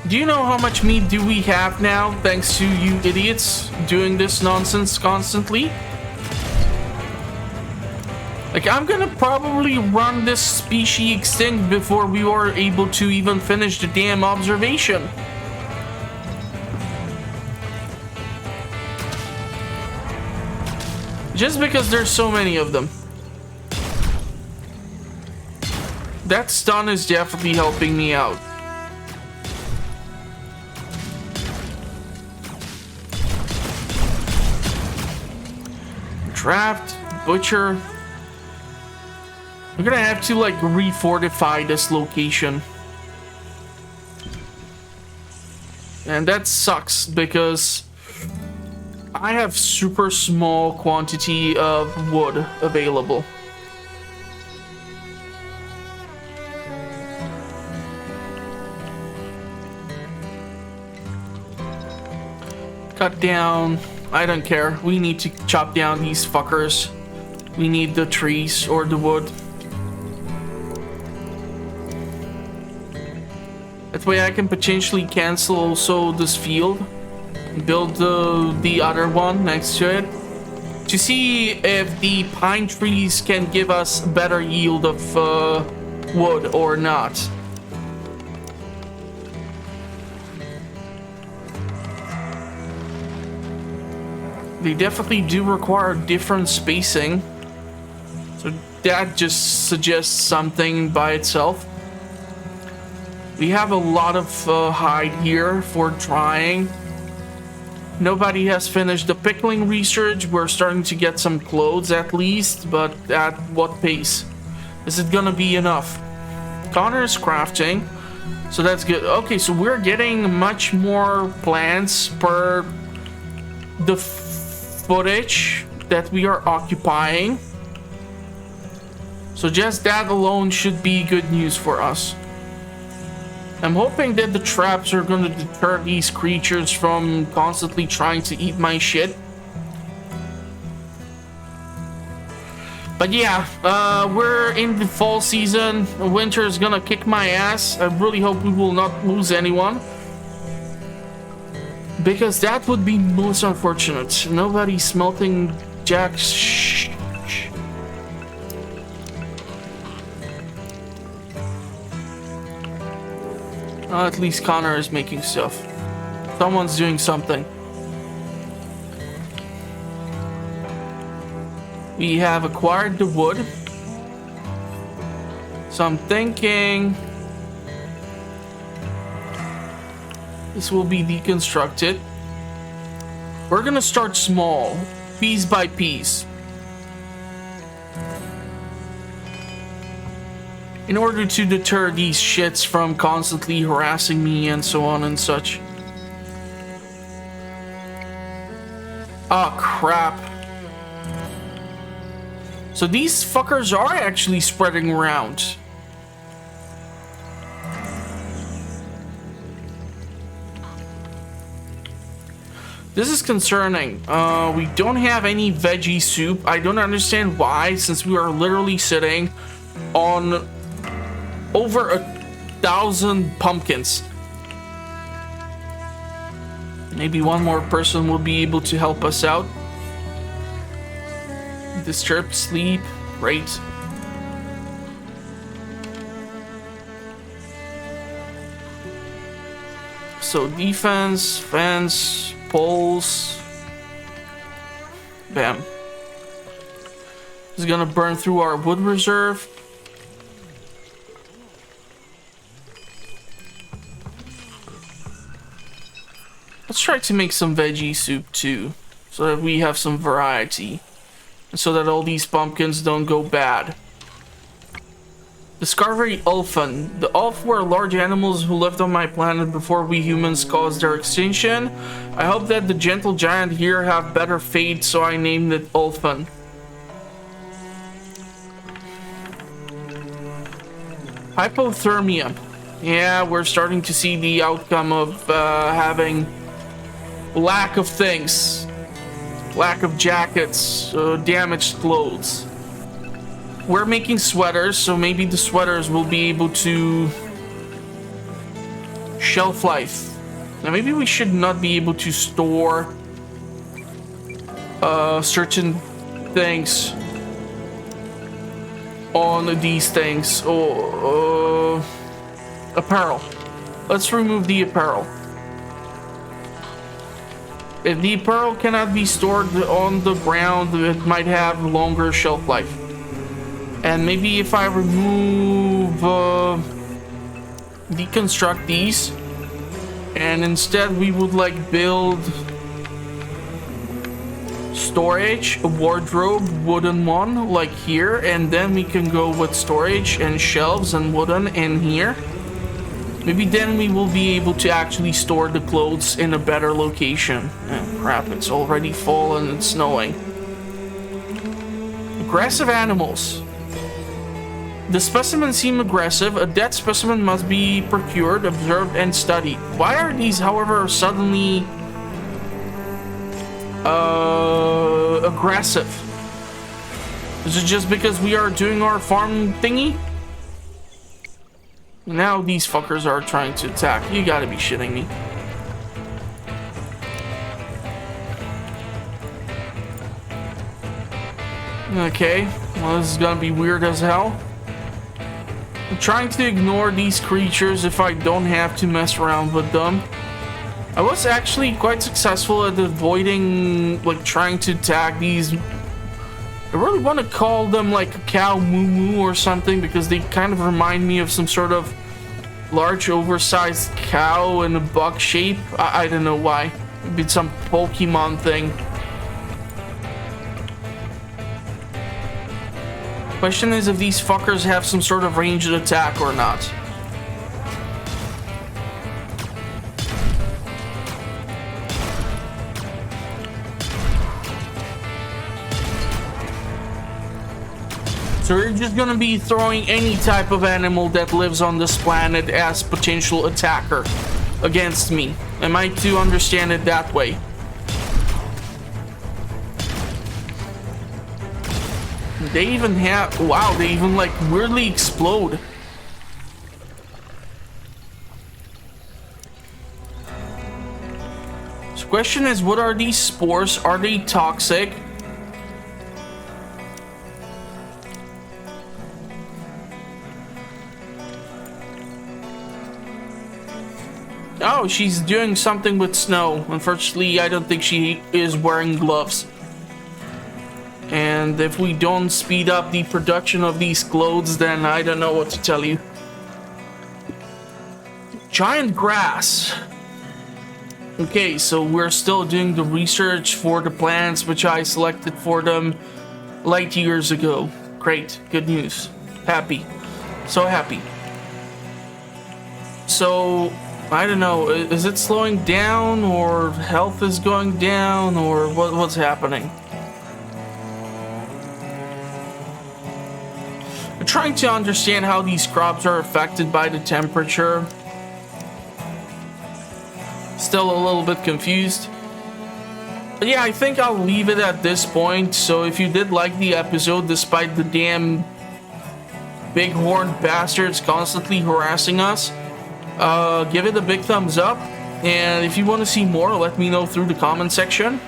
Do you know how much meat do we have now, thanks to you idiots doing this nonsense constantly? Like, I'm gonna probably run this species extinct before we are able to even finish the damn observation. Just because there's so many of them. That stun is definitely helping me out. Draft, butcher. We're gonna have to like refortify this location. And that sucks because I have super small quantity of wood available. Cut down. I don't care. We need to chop down these fuckers. We need the trees or the wood. That way I can potentially cancel also this field. Build the other one next to it. To see if the pine trees can give us better yield of wood or not. They definitely do require different spacing. So that just suggests something by itself. We have a lot of hide here for drying. Nobody has finished the pickling research. We're starting to get some clothes at least, but at what pace? Is it gonna be enough? Connor is crafting, so that's good. Okay, so we're getting much more plants per the footage that we are occupying. So just that alone should be good news for us. I'm hoping that the traps are going to deter these creatures from constantly trying to eat my shit. But yeah, we're in the fall season. Winter is gonna kick my ass. I really hope we will not lose anyone, because that would be most unfortunate. Nobody smelting jack at least Connor is making stuff. Someone's doing something. We have acquired the wood. So I'm thinking this will be deconstructed. We're gonna start small, piece by piece, in order to deter these shits from constantly harassing me and so on and such. Oh crap. So these fuckers are actually spreading around. This is concerning. We don't have any veggie soup. I don't understand why, since we are literally sitting on over 1,000 pumpkins. Maybe one more person will be able to help us out. Disturbed sleep, great. So defense, fence, poles. Bam. This is gonna burn through our wood reserve. Let's try to make some veggie soup too. so that we have some variety, and so that all these pumpkins don't go bad. Discovery Ulfan. The Ulf were large animals who lived on my planet before we humans caused their extinction. I hope that the gentle giant here have better fate, so I named it Ulfan. Hypothermia. Yeah, we're starting to see the outcome of having lack of things. Lack of jackets, damaged clothes. We're making sweaters, so maybe the sweaters will be able to shelf life. Now maybe we should not be able to store certain things on these things. Oh, apparel. Let's remove the apparel. If the apparel cannot be stored on the ground, it might have longer shelf life. And maybe if I remove, deconstruct these, and instead we would like build storage, a wardrobe, wooden one, like here, and then we can go with storage and shelves and wooden in here. Maybe then we will be able to actually store the clothes in a better location. Oh, crap, it's already fall and it's snowing. Aggressive animals. The specimens seem aggressive. A dead specimen must be procured, observed, and studied. Why are these, however, suddenly aggressive? Is it just because we are doing our farm thingy? Now these fuckers are trying to attack. You gotta be shitting me. Okay, well, this is gonna be weird as hell. I'm trying to ignore these creatures if I don't have to mess around with them. I was actually quite successful at avoiding, like, trying to attack these. I really want to call them like a cow moo or something, because they kind of remind me of some sort of large oversized cow in a buck shape. I don't know why. Maybe it's some Pokemon thing. Question is if these fuckers have some sort of ranged attack or not. So we're just gonna be throwing any type of animal that lives on this planet as potential attacker against me. Am I to understand it that way? They even have, wow, they even like weirdly explode. So the question is, what are these spores? Are they toxic? Oh, she's doing something with snow. Unfortunately, I don't think she is wearing gloves. And if we don't speed up the production of these clothes, then I don't know what to tell you. Giant grass. Okay, so we're still doing the research for the plants which I selected for them light years ago. Great, good news. Happy. So happy. So, I don't know, is it slowing down, or health is going down, or what's happening? I'm trying to understand how these crops are affected by the temperature. Still a little bit confused. But yeah, I think I'll leave it at this point. So if you did like the episode, despite the damn bighorn bastards constantly harassing us, give it a big thumbs up. And if you want to see more, let me know through the comment section.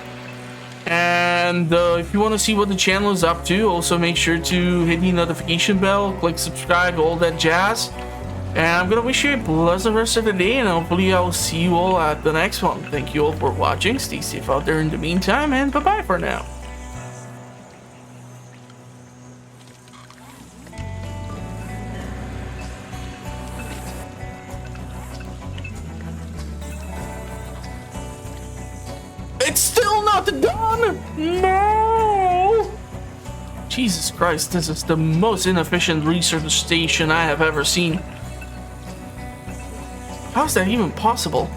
And if you want to see what the channel is up to, also make sure to hit the notification bell, click subscribe, all that jazz. And I'm gonna wish you a pleasant rest of the day, and hopefully I'll see you all at the next one. Thank you all for watching. Stay safe out there in the meantime, and bye-bye for now. It's still not done! No! Jesus Christ, this is the most inefficient research station I have ever seen. How is that even possible?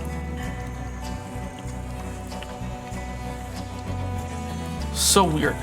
So weird.